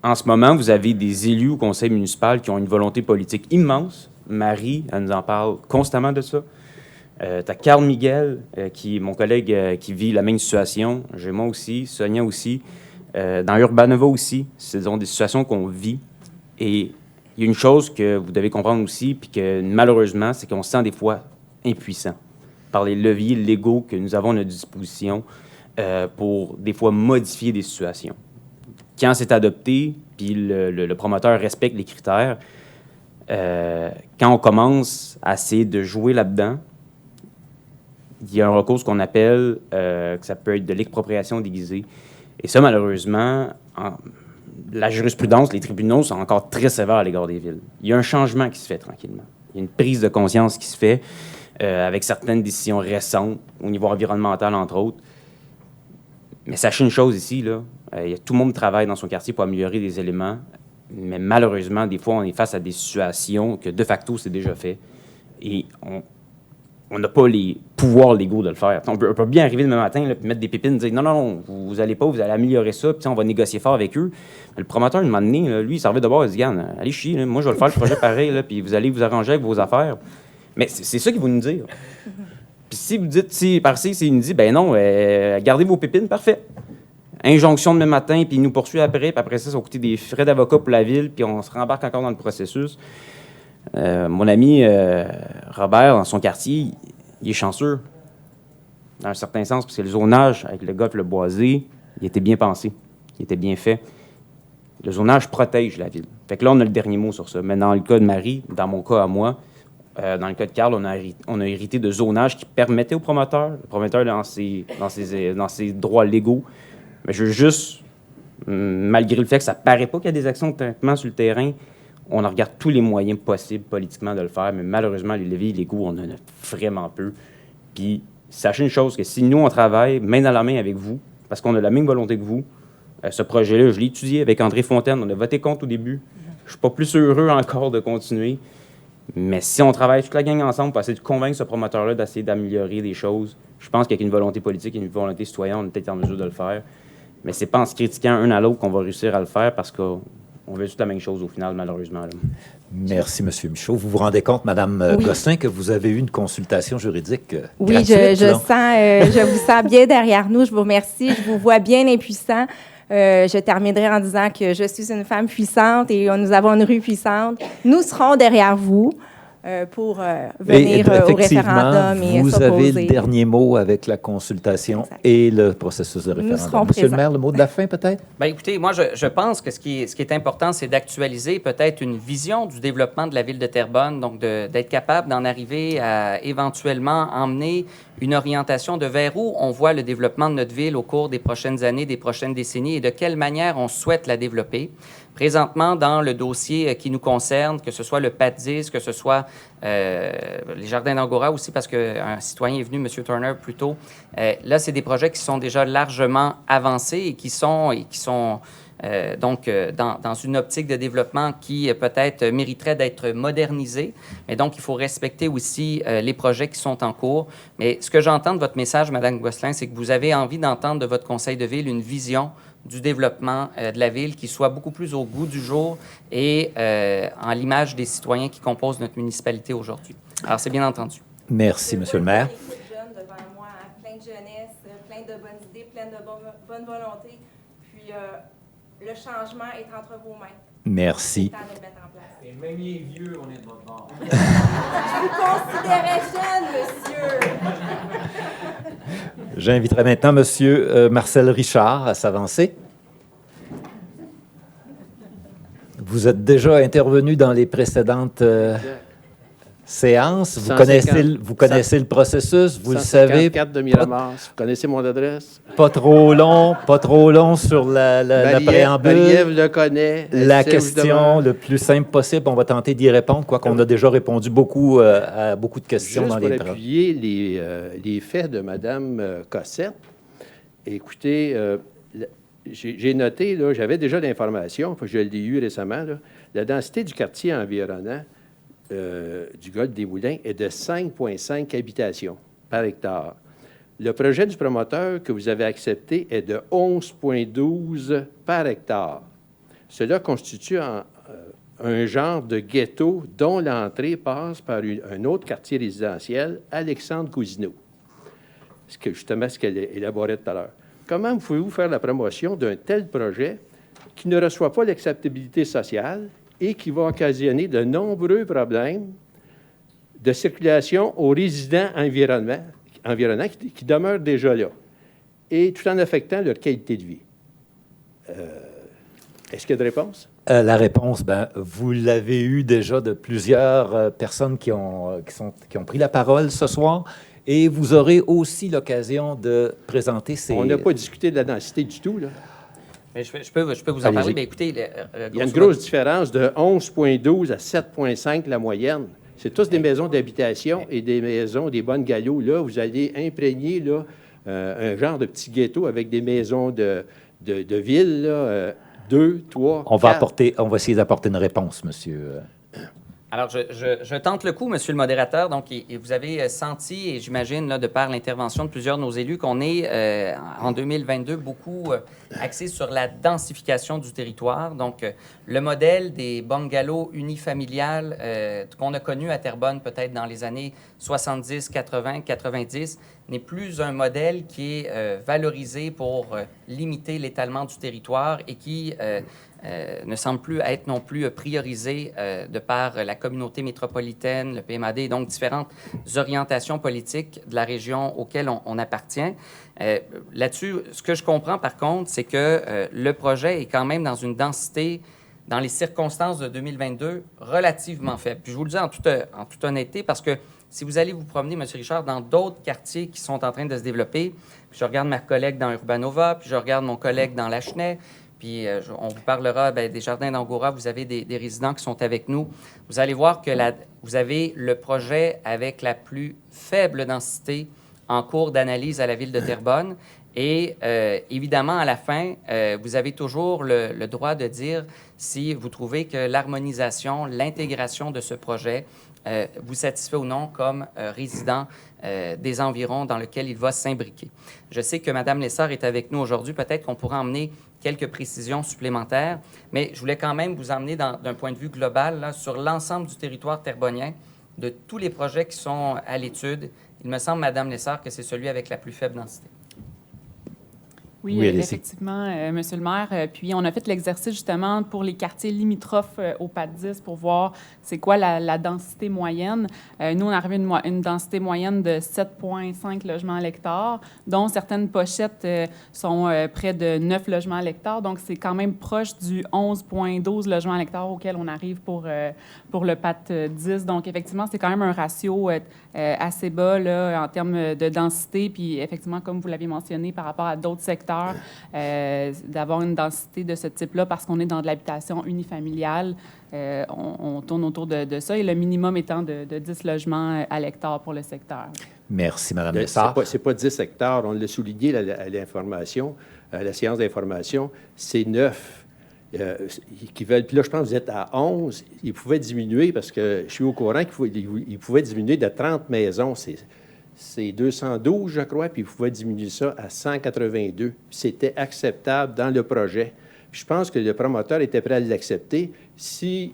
en ce moment, vous avez des élus au conseil municipal qui ont une volonté politique immense. Marie, elle nous en parle constamment de ça. Tu as Carl Miguel, mon collègue qui vit la même situation. J'ai moi aussi, Sonia aussi. Dans Urbanova aussi, ce sont des situations qu'on vit. Et il y a une chose que vous devez comprendre aussi, puis que malheureusement, c'est qu'on se sent des fois impuissant par les leviers légaux que nous avons à notre disposition pour des fois modifier des situations. Quand c'est adopté, puis le promoteur respecte les critères, quand on commence à essayer de jouer là-dedans, il y a un recours qu'on appelle, que ça peut être de l'expropriation déguisée. Et ça, malheureusement, la jurisprudence, les tribunaux sont encore très sévères à l'égard des villes. Il y a un changement qui se fait tranquillement. Il y a une prise de conscience qui se fait avec certaines décisions récentes, au niveau environnemental, entre autres. Mais sachez une chose ici, là, tout le monde travaille dans son quartier pour améliorer des éléments, mais malheureusement, des fois, on est face à des situations que, de facto, c'est déjà fait. Et on n'a pas les pouvoirs légaux de le faire. On peut bien arriver le matin et mettre des pépines et dire non, vous allez pas, vous allez améliorer ça, puis on va négocier fort avec eux. Mais le promoteur, un moment donné, là, lui, il servait de bord, il dit allez chier, là, moi je vais le faire le projet pareil, là, puis vous allez vous arranger avec vos affaires. Mais c'est ça qu'il va nous dire. Puis si vous dites, s'il nous dit, ben non, gardez vos pépines, parfait. Injonction demain matin, puis il nous poursuit après, puis après ça va coûter des frais d'avocat pour la ville, puis on se rembarque encore dans le processus. Mon ami Robert, dans son quartier, il est chanceux, dans un certain sens, parce que le zonage avec le golf, le boisé, il était bien pensé, il était bien fait. Le zonage protège la ville. Fait que là, on a le dernier mot sur ça. Mais dans le cas de Marie, dans mon cas à moi, dans le cas de Carl, on a hérité de zonage qui permettait au promoteur, le promoteur dans ses droits légaux. Mais je veux juste, malgré le fait que ça ne paraît pas qu'il y a des actions de traitement sur le terrain, on en regarde tous les moyens possibles politiquement de le faire, mais malheureusement, les leviers légaux, on en a vraiment peu. Puis, sachez une chose, que si nous, on travaille main dans la main avec vous, parce qu'on a la même volonté que vous, ce projet-là, je l'ai étudié avec André Fontaine, on a voté contre au début. Je ne suis pas plus heureux encore de continuer. Mais si on travaille toute la gang ensemble pour essayer de convaincre ce promoteur-là d'essayer d'améliorer des choses, je pense qu'avec une volonté politique et une volonté citoyenne, on est peut-être en mesure de le faire. Mais c'est pas en se critiquant un à l'autre qu'on va réussir à le faire parce qu'on veut toute la même chose au final, malheureusement. Là. Merci, M. Michaud. Vous vous rendez compte, Mme Gosselin, que vous avez eu une consultation juridique Oui, gratuite, je vous sens bien derrière nous. Je vous remercie. Je vous vois bien impuissant. Je terminerai en disant que je suis une femme puissante et nous avons une rue puissante. Nous serons derrière vous pour venir au référendum et vous s'opposer. avez le dernier mot avec la consultation et le processus de référendum. Monsieur le maire, le mot de la fin, peut-être? Bien, écoutez, moi, je pense que ce qui est important, c'est d'actualiser peut-être une vision du développement de la ville de Terrebonne, donc d'être capable d'en arriver à éventuellement emmener une orientation de vers où on voit le développement de notre ville au cours des prochaines années, des prochaines décennies et de quelle manière on souhaite la développer. Présentement, dans le dossier qui nous concerne, que ce soit le PAT10, que ce soit les Jardins d'Angora aussi, parce qu'un citoyen est venu, M. Turner, plus tôt, là, c'est des projets qui sont déjà largement avancés et qui sont donc dans une optique de développement qui peut-être mériterait d'être modernisée. Mais donc, il faut respecter aussi les projets qui sont en cours. Mais ce que j'entends de votre message, Mme Gosselin, c'est que vous avez envie d'entendre de votre conseil de ville une vision du développement de la ville qui soit beaucoup plus au goût du jour et en l'image des citoyens qui composent notre municipalité aujourd'hui. Alors, c'est bien entendu. Merci, Monsieur le maire. Jeune devant moi, plein de jeunesse, plein de bonnes idées, plein de bonne volonté. Puis le changement est entre vos mains. Merci. C'est temps de le mettre en place. Et même les vieux, on est de votre bord. Je vous considérais jeune, monsieur. J'inviterai maintenant M. Marcel Richard à s'avancer. Vous êtes déjà intervenu dans les précédentes séances. Vous connaissez le processus, vous le savez. 154 de Miramas. Vous connaissez mon adresse? Pas trop long sur la préambule. Marie-Ève le connaît. La question le plus simple possible, on va tenter d'y répondre, quoiqu'on a déjà répondu beaucoup à beaucoup de questions juste dans les pour appuyer les faits de Mme Cossette, écoutez, j'ai noté, là, j'avais déjà l'information, je l'ai eu récemment, là, la densité du quartier environnant du golfe des Moulins est de 5,5 habitations par hectare. Le projet du promoteur que vous avez accepté est de 11,12 par hectare. Cela constitue un genre de ghetto dont l'entrée passe par un autre quartier résidentiel, Alexandre Cousineau. Justement, ce qu'elle élaborait tout à l'heure. Comment pouvez-vous faire la promotion d'un tel projet qui ne reçoit pas l'acceptabilité sociale et qui va occasionner de nombreux problèmes de circulation aux résidents environnants qui demeurent déjà là, et tout en affectant leur qualité de vie? Est-ce qu'il y a de réponse? La réponse, vous l'avez eu déjà de plusieurs personnes qui ont pris la parole ce soir, et vous aurez aussi l'occasion de présenter ces... On n'a pas discuté de la densité du tout, là. Mais je peux vous en parler. Bien, écoutez, il y a une grosse différence de 11,12 à 7,5 la moyenne. C'est tous des maisons d'habitation et des maisons, des bonnes galops. Là, vous allez imprégner là, un genre de petit ghetto avec des maisons de ville, là, 2, 3, 4. On va essayer d'apporter une réponse, monsieur. Alors, je tente le coup, Monsieur le modérateur. Donc, et vous avez senti, et j'imagine, là, de par l'intervention de plusieurs de nos élus, qu'on est, en 2022, beaucoup axé sur la densification du territoire. Donc, le modèle des bungalows unifamiliales qu'on a connu à Terrebonne peut-être dans les années 70, 80, 90 n'est plus un modèle qui est valorisé pour limiter l'étalement du territoire et qui ne semble plus être non plus priorisé de par la communauté métropolitaine, le PMAD, et donc différentes orientations politiques de la région auxquelles on appartient. Là-dessus, ce que je comprends par contre, c'est que le projet est quand même dans une densité, dans les circonstances de 2022, relativement faible. Puis je vous le dis en toute honnêteté, parce que si vous allez vous promener, M. Richard, dans d'autres quartiers qui sont en train de se développer, puis je regarde ma collègue dans Urbanova, puis je regarde mon collègue dans Lachenay, puis on vous parlera des jardins d'Angora, vous avez des résidents qui sont avec nous. Vous allez voir que vous avez le projet avec la plus faible densité en cours d'analyse à la ville de Terrebonne. Et évidemment, à la fin, vous avez toujours le droit de dire si vous trouvez que l'harmonisation, l'intégration de ce projet vous satisfait ou non comme résident des environs dans lequel il va s'imbriquer. Je sais que Mme Lessard est avec nous aujourd'hui. Peut-être qu'on pourra emmener quelques précisions supplémentaires, mais je voulais quand même vous emmener d'un point de vue global là, sur l'ensemble du territoire terrebonnien, de tous les projets qui sont à l'étude. Il me semble, Mme Lessard, que c'est celui avec la plus faible densité. Oui, effectivement, Monsieur le maire. Puis, on a fait l'exercice justement pour les quartiers limitrophes au PAD 10 pour voir c'est quoi la densité moyenne. Nous, on a arrivé à une densité moyenne de 7,5 logements à l'hectare, dont certaines pochettes sont près de 9 logements à l'hectare. Donc, c'est quand même proche du 11,12 logements à l'hectare auquel on arrive pour le PAD 10. Donc, effectivement, c'est quand même un ratio assez bas là, en termes de densité. Puis, effectivement, comme vous l'avez mentionné, par rapport à d'autres secteurs, d'avoir une densité de ce type-là parce qu'on est dans de l'habitation unifamiliale. On tourne autour de ça, et le minimum étant de 10 logements à l'hectare pour le secteur. Merci, Mme Lessard. Ce n'est pas 10 hectares. On l'a souligné à l'information, à la séance d'information. C'est 9. Qui veulent, puis là, je pense que vous êtes à 11. Ils pouvaient diminuer parce que je suis au courant qu'ils pouvaient diminuer de 30 maisons. C'est 212, je crois, puis vous pouvez diminuer ça à 182. C'était acceptable dans le projet. Puis je pense que le promoteur était prêt à l'accepter si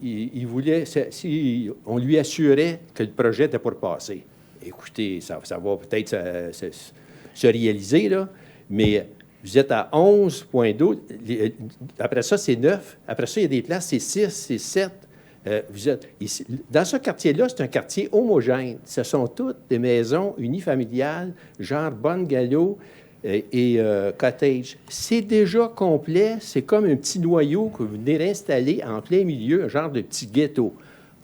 on lui assurait que le projet était pour passer. Écoutez, ça va peut-être se réaliser, là, mais vous êtes à 11,12. Après ça, c'est 9. Après ça, il y a des places, c'est 6, c'est 7. Vous êtes ici. Dans ce quartier-là, c'est un quartier homogène. Ce sont toutes des maisons unifamiliales, genre bungalow et cottage. C'est déjà complet. C'est comme un petit noyau que vous venez installer en plein milieu, un genre de petit ghetto.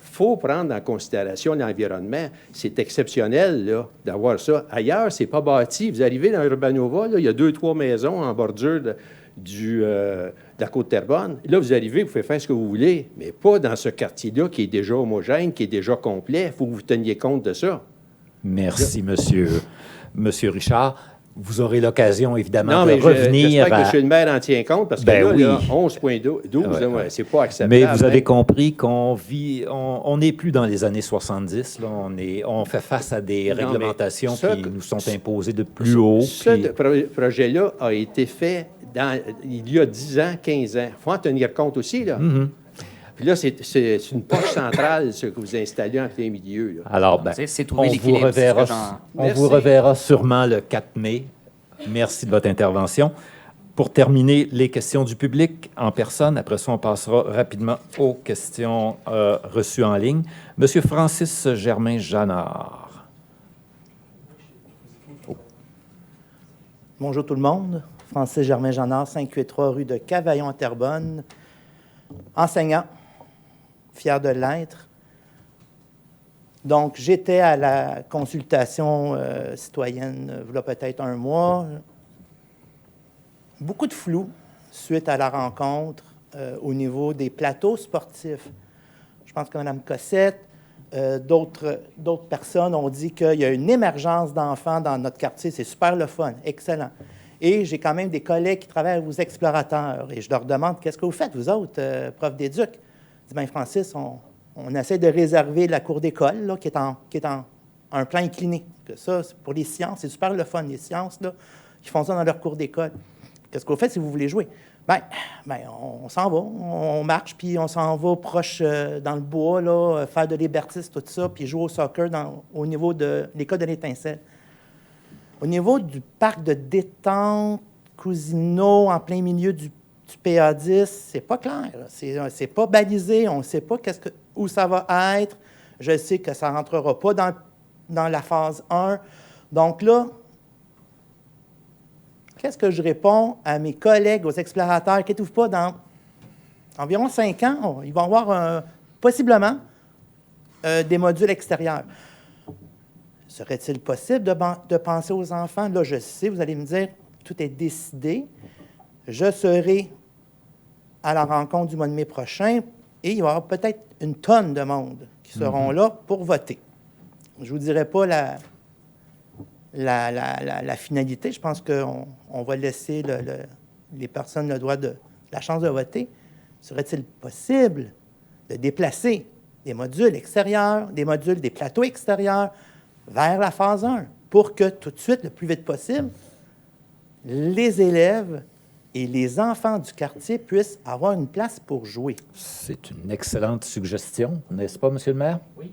Il faut prendre en considération l'environnement. C'est exceptionnel là, d'avoir ça. Ailleurs, c'est pas bâti. Vous arrivez dans Urbanova, là, il y a 2-3 maisons en bordure de la Côte-Terrebonne. Là, vous arrivez, vous pouvez faire ce que vous voulez, mais pas dans ce quartier-là qui est déjà homogène, qui est déjà complet. Il faut que vous teniez compte de ça. Merci, Monsieur Richard. Vous aurez l'occasion, évidemment, de revenir. J'espère que M. le maire en tient compte, parce que là, 11,12, c'est pas acceptable. Mais vous avez compris qu'on vit, on n'est plus dans les années 70. Là, on fait face à des réglementations qui nous sont imposées de plus haut. Ce projet-là a été fait il y a 10 ans, 15 ans. Il faut en tenir compte aussi, là. Mm-hmm. Puis là, c'est une poche centrale, ce que vous installez en plein milieu. Là. Alors, on vous reverra sûrement le 4 mai. Merci de votre intervention. Pour terminer, les questions du public en personne. Après ça, on passera rapidement aux questions reçues en ligne. Monsieur Francis Germain-Janard. Oh. Bonjour tout le monde. Francis Germain-Janard, 583 rue de Cavaillon à Terrebonne. Enseignant. Fier de l'être. Donc, j'étais à la consultation citoyenne, il y a peut-être un mois. Beaucoup de flou suite à la rencontre au niveau des plateaux sportifs. Je pense que Mme Cossette, d'autres personnes ont dit qu'il y a une émergence d'enfants dans notre quartier. C'est super le fun, excellent. Et j'ai quand même des collègues qui travaillent aux explorateurs. Et je leur demande, qu'est-ce que vous faites, vous autres, profs d'éduc? Je dis, bien, Francis, on on essaie de réserver la cour d'école, là, qui est en un plan incliné. Que ça, pour les sciences, c'est super le fun. Les sciences, là, ils font ça dans leur cour d'école. Qu'est-ce que vous faites si vous voulez jouer? Ben, on s'en va, on marche, puis on s'en va proche dans le bois, là, faire de l'hébertisme, tout ça, puis jouer au soccer au niveau de l'école de l'Étincelle. Au niveau du parc de détente, Cousineau, en plein milieu du PA10, c'est pas clair. C'est pas balisé, on ne sait pas où ça va être. Je sais que ça ne rentrera pas dans la phase 1. Donc là, qu'est-ce que je réponds à mes collègues, aux explorateurs qui n'étouffent pas dans environ 5 ans, ils vont avoir possiblement des modules extérieurs. Serait-il possible de penser aux enfants? Là, je sais, vous allez me dire, tout est décidé. Je serai à la rencontre du mois de mai prochain et il va y avoir peut-être une tonne de monde qui seront là pour voter. Je ne vous dirai pas la finalité. Je pense qu'on va laisser les personnes le droit la chance de voter. Serait-il possible de déplacer des modules extérieurs, des plateaux extérieurs vers la phase 1 pour que tout de suite, le plus vite possible, les élèves et les enfants du quartier puissent avoir une place pour jouer? C'est une excellente suggestion, n'est-ce pas, M. le maire? Oui.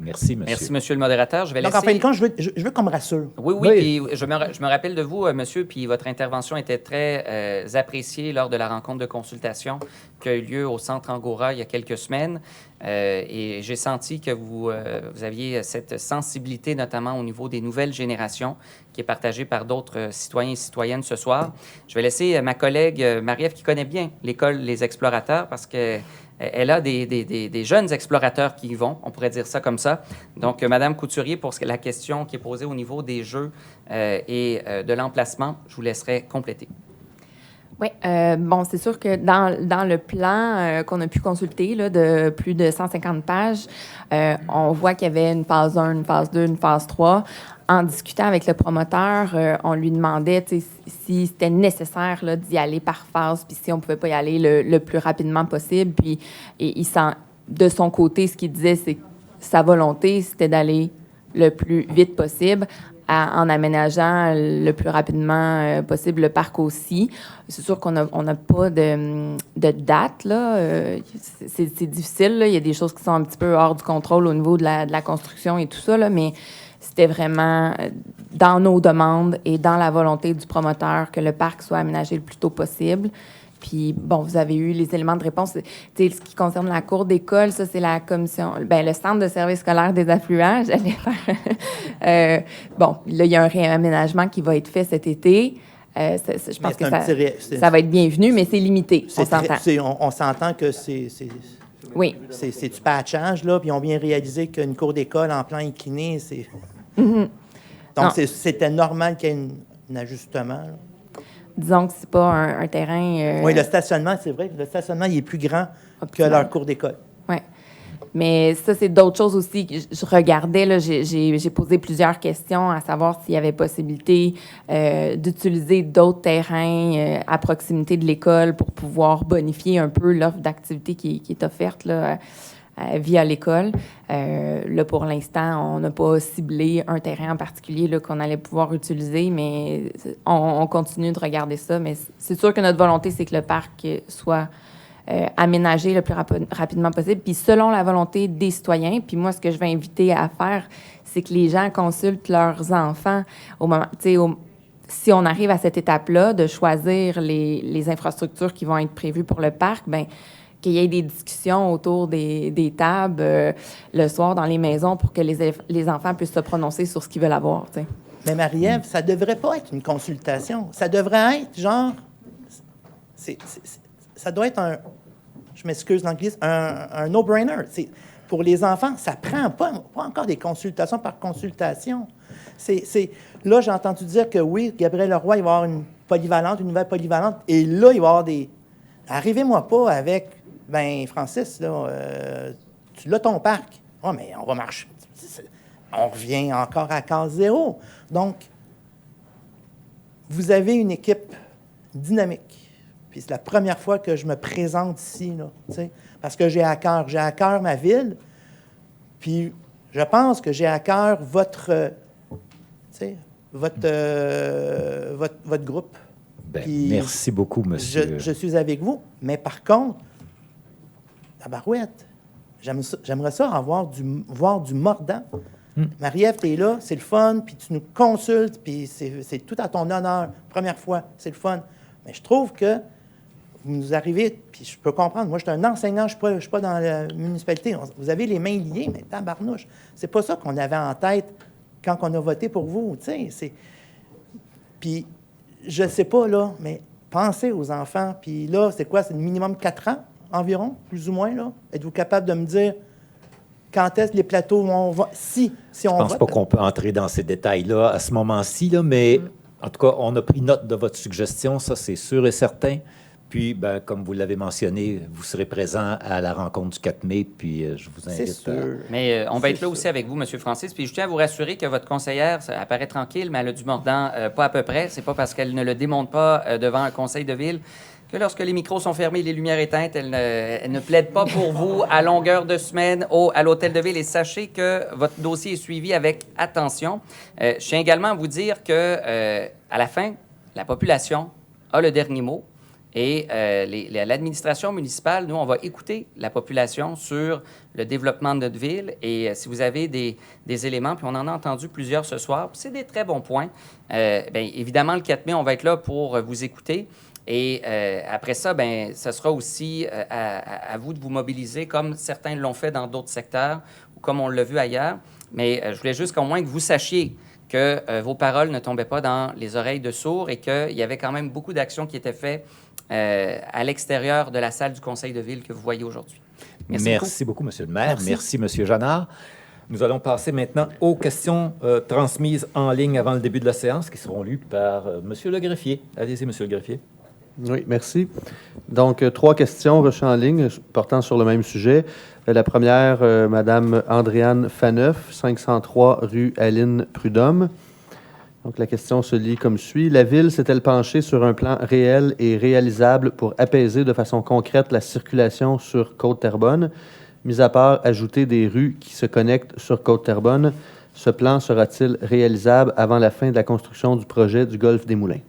Merci, monsieur. Merci, monsieur le modérateur. Je vais Donc, laisser... en fin de compte, je veux qu'on me rassure. Oui, puis je me rappelle de vous, monsieur, puis votre intervention était très appréciée lors de la rencontre de consultation qui a eu lieu au Centre Angora il y a quelques semaines. Et j'ai senti que vous aviez cette sensibilité, notamment au niveau des nouvelles générations, qui est partagée par d'autres citoyens et citoyennes ce soir. Je vais laisser ma collègue Marie-Ève, qui connaît bien l'école Les Explorateurs, parce que elle a des jeunes explorateurs qui y vont, on pourrait dire ça comme ça. Donc, Madame Couturier, pour la question qui est posée au niveau des jeux et de l'emplacement, je vous laisserai compléter. Oui, bon, c'est sûr que dans le plan qu'on a pu consulter, là, de plus de 150 pages, on voit qu'il y avait une phase 1, une phase 2, une phase 3. En discutant avec le promoteur, on lui demandait si c'était nécessaire là, d'y aller par phase, puis si on ne pouvait pas y aller le plus rapidement possible. Puis, de son côté, ce qu'il disait, c'est que sa volonté, c'était d'aller le plus vite possible, en aménageant le plus rapidement possible le parc aussi. C'est sûr qu'on n'a pas de date, là. C'est difficile, là. Il y a des choses qui sont un petit peu hors du contrôle au niveau de la construction et tout ça, là, mais c'était vraiment dans nos demandes et dans la volonté du promoteur que le parc soit aménagé le plus tôt possible. Puis, bon, vous avez eu les éléments de réponse. Tu sais, ce qui concerne la cour d'école, ça, c'est la commission... Bien, le centre de service scolaire des affluents, j'allais faire... bon, là, il y a un réaménagement qui va être fait cet été. Je pense que ça va être bienvenu, mais c'est limité, on s'entend. On s'entend que oui. C'est du patchage, là, puis ils ont bien réalisé qu'une cour d'école en plan incliné, c'est... Donc, c'était normal qu'il y ait un ajustement, là. Disons que c'est pas un terrain... Oui, le stationnement, c'est vrai. Le stationnement, il est plus grand que leur cour d'école. Oui. Mais ça, c'est d'autres choses aussi. Je regardais, là, j'ai posé plusieurs questions à savoir s'il y avait possibilité d'utiliser d'autres terrains à proximité de l'école pour pouvoir bonifier un peu l'offre d'activité qui est offerte là, via l'école. Là, pour l'instant, on n'a pas ciblé un terrain en particulier là, qu'on allait pouvoir utiliser, mais on continue de regarder ça. Mais c'est sûr que notre volonté, c'est que le parc soit aménagé le plus rapidement possible, puis selon la volonté des citoyens. Puis moi, ce que je vais inviter à faire, c'est que les gens consultent leurs enfants au moment... Si on arrive à cette étape-là, de choisir les infrastructures qui vont être prévues pour le parc, bien, qu'il y ait des discussions autour des tables le soir dans les maisons pour que les enfants puissent se prononcer sur ce qu'ils veulent avoir. T'sais. Mais Marie-Ève, ça ne devrait pas être une consultation. Ça devrait être genre... ça doit être je m'excuse l'anglicisme, un no-brainer. Pour les enfants, ça ne prend pas encore des consultations par consultation. Là, j'ai entendu dire que oui, Gabriel Leroy, il va avoir une nouvelle polyvalente, et là, il va y avoir des... Arrivez-moi pas avec... Ben Francis, là, tu l'as ton parc. Oui, mais on va marcher. On revient encore à case zéro. Donc, vous avez une équipe dynamique, Puis c'est la première fois que je me présente ici, là, tu sais, parce que j'ai à cœur ma ville. Puis je pense que j'ai à cœur votre groupe. Puis merci beaucoup, monsieur. Je suis avec vous. Mais par contre, tabarouette, j'aimerais ça voir du mordant. Marie-Ève, tu es là, c'est le fun, puis tu nous consultes, puis c'est tout à ton honneur. Première fois, c'est le fun. Mais je trouve que vous nous arrivez, puis je peux comprendre. Moi, je suis un enseignant, je ne suis pas dans la municipalité. Vous avez les mains liées, mais tabarnouche. C'est pas ça qu'on avait en tête quand on a voté pour vous, tu sais. Puis, je ne sais pas, là, mais pensez aux enfants. Puis là, c'est quoi? C'est le minimum 4 ans environ, plus ou moins, là? Êtes-vous capable de me dire quand est-ce que les plateaux vont... Si on vote? Je ne pense pas qu'on peut entrer dans ces détails-là à ce moment-ci, là, mais en tout cas, on a pris note de votre suggestion, ça, c'est sûr et certain. Puis, comme vous l'avez mentionné, vous serez présent à la rencontre du 4 mai, puis je vous invite. C'est sûr. Mais on va être là aussi avec vous, M. Francis. Puis je tiens à vous rassurer que votre conseillère, elle paraît tranquille, mais elle a du mordant pas à peu près. C'est pas parce qu'elle ne le démontre pas devant un conseil de ville que lorsque les micros sont fermés et les lumières éteintes, elle ne plaide pas pour vous à longueur de semaine à l'hôtel de ville. Et sachez que votre dossier est suivi avec attention. Je tiens également à vous dire que à la fin, la population a le dernier mot. Et l'administration municipale, nous, on va écouter la population sur le développement de notre ville. Et si vous avez des éléments, puis on en a entendu plusieurs ce soir, puis c'est des très bons points, bien évidemment, le 4 mai, on va être là pour vous écouter. Et après ça, bien, ce sera aussi à vous de vous mobiliser, comme certains l'ont fait dans d'autres secteurs ou comme on l'a vu ailleurs. Mais je voulais juste qu'au moins que vous sachiez que vos paroles ne tombaient pas dans les oreilles de sourds et qu'il y avait quand même beaucoup d'actions qui étaient faites à l'extérieur de la salle du conseil de ville que vous voyez aujourd'hui. Merci beaucoup, Monsieur le maire. Merci, Monsieur Janard. Nous allons passer maintenant aux questions transmises en ligne avant le début de la séance, qui seront lues par Monsieur le greffier. Allez-y, Monsieur le greffier. Oui, merci. Donc, 3 questions reçues en ligne portant sur le même sujet. La première, Madame Andréane Faneuf, 503 rue Aline Prudhomme. Donc, la question se lit comme suit. La Ville s'est-elle penchée sur un plan réel et réalisable pour apaiser de façon concrète la circulation sur Côte-Terrebonne, mis à part ajouter des rues qui se connectent sur Côte-Terrebonne? Ce plan sera-t-il réalisable avant la fin de la construction du projet du Golfe des Moulins?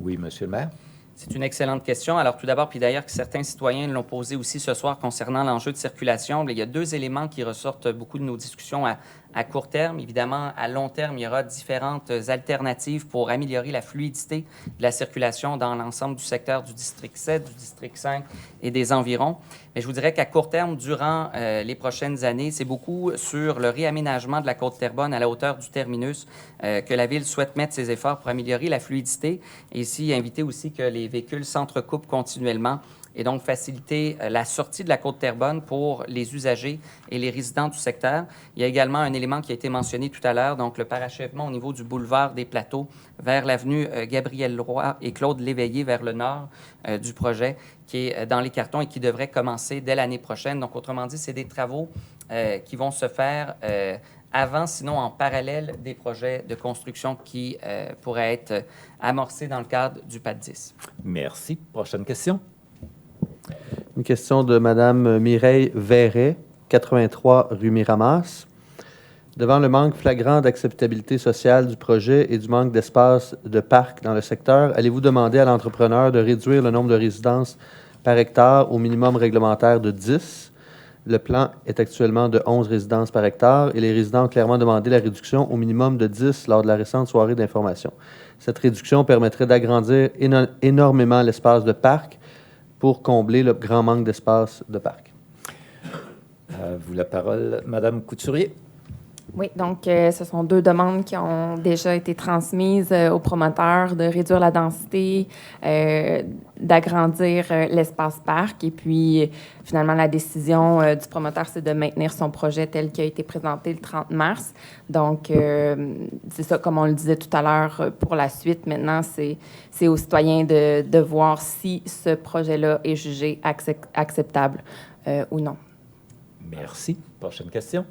Oui, Monsieur le maire. C'est une excellente question. Alors, tout d'abord, puis d'ailleurs, que certains citoyens l'ont posé aussi ce soir concernant l'enjeu de circulation. Il y a 2 éléments qui ressortent beaucoup de nos discussions à court terme. Évidemment, à long terme, il y aura différentes alternatives pour améliorer la fluidité de la circulation dans l'ensemble du secteur du district 7, du district 5 et des environs. Mais je vous dirais qu'à court terme, durant les prochaines années, c'est beaucoup sur le réaménagement de la Côte-Terrebonne à la hauteur du terminus que la Ville souhaite mettre ses efforts pour améliorer la fluidité et ici inviter aussi que les véhicules s'entrecoupent continuellement et donc faciliter la sortie de la Côte-Terrebonne pour les usagers et les résidents du secteur. Il y a également un élément qui a été mentionné tout à l'heure, donc le parachèvement au niveau du boulevard des Plateaux vers l'avenue Gabriel-Roy et Claude Léveillé vers le nord du projet qui est dans les cartons et qui devrait commencer dès l'année prochaine. Donc, autrement dit, c'est des travaux qui vont se faire avant, sinon en parallèle des projets de construction qui pourraient être amorcés dans le cadre du PAD 10. Merci. Prochaine question. Une question de Mme Mireille Verret, 83 rue Miramas. Devant le manque flagrant d'acceptabilité sociale du projet et du manque d'espace de parc dans le secteur, allez-vous demander à l'entrepreneur de réduire le nombre de résidences par hectare au minimum réglementaire de 10? Le plan est actuellement de 11 résidences par hectare et les résidents ont clairement demandé la réduction au minimum de 10 lors de la récente soirée d'information. Cette réduction permettrait d'agrandir énormément l'espace de parc pour combler le grand manque d'espace de parc. Vous la parole, Madame Couturier. Oui, donc ce sont 2 demandes qui ont déjà été transmises aux promoteurs de réduire la densité, d'agrandir l'espace parc. Et puis, finalement, la décision du promoteur, c'est de maintenir son projet tel qu'il a été présenté le 30 mars. Donc, c'est ça, comme on le disait tout à l'heure, pour la suite, maintenant, c'est aux citoyens de voir si ce projet-là est jugé acceptable ou non. Merci. Prochaine question.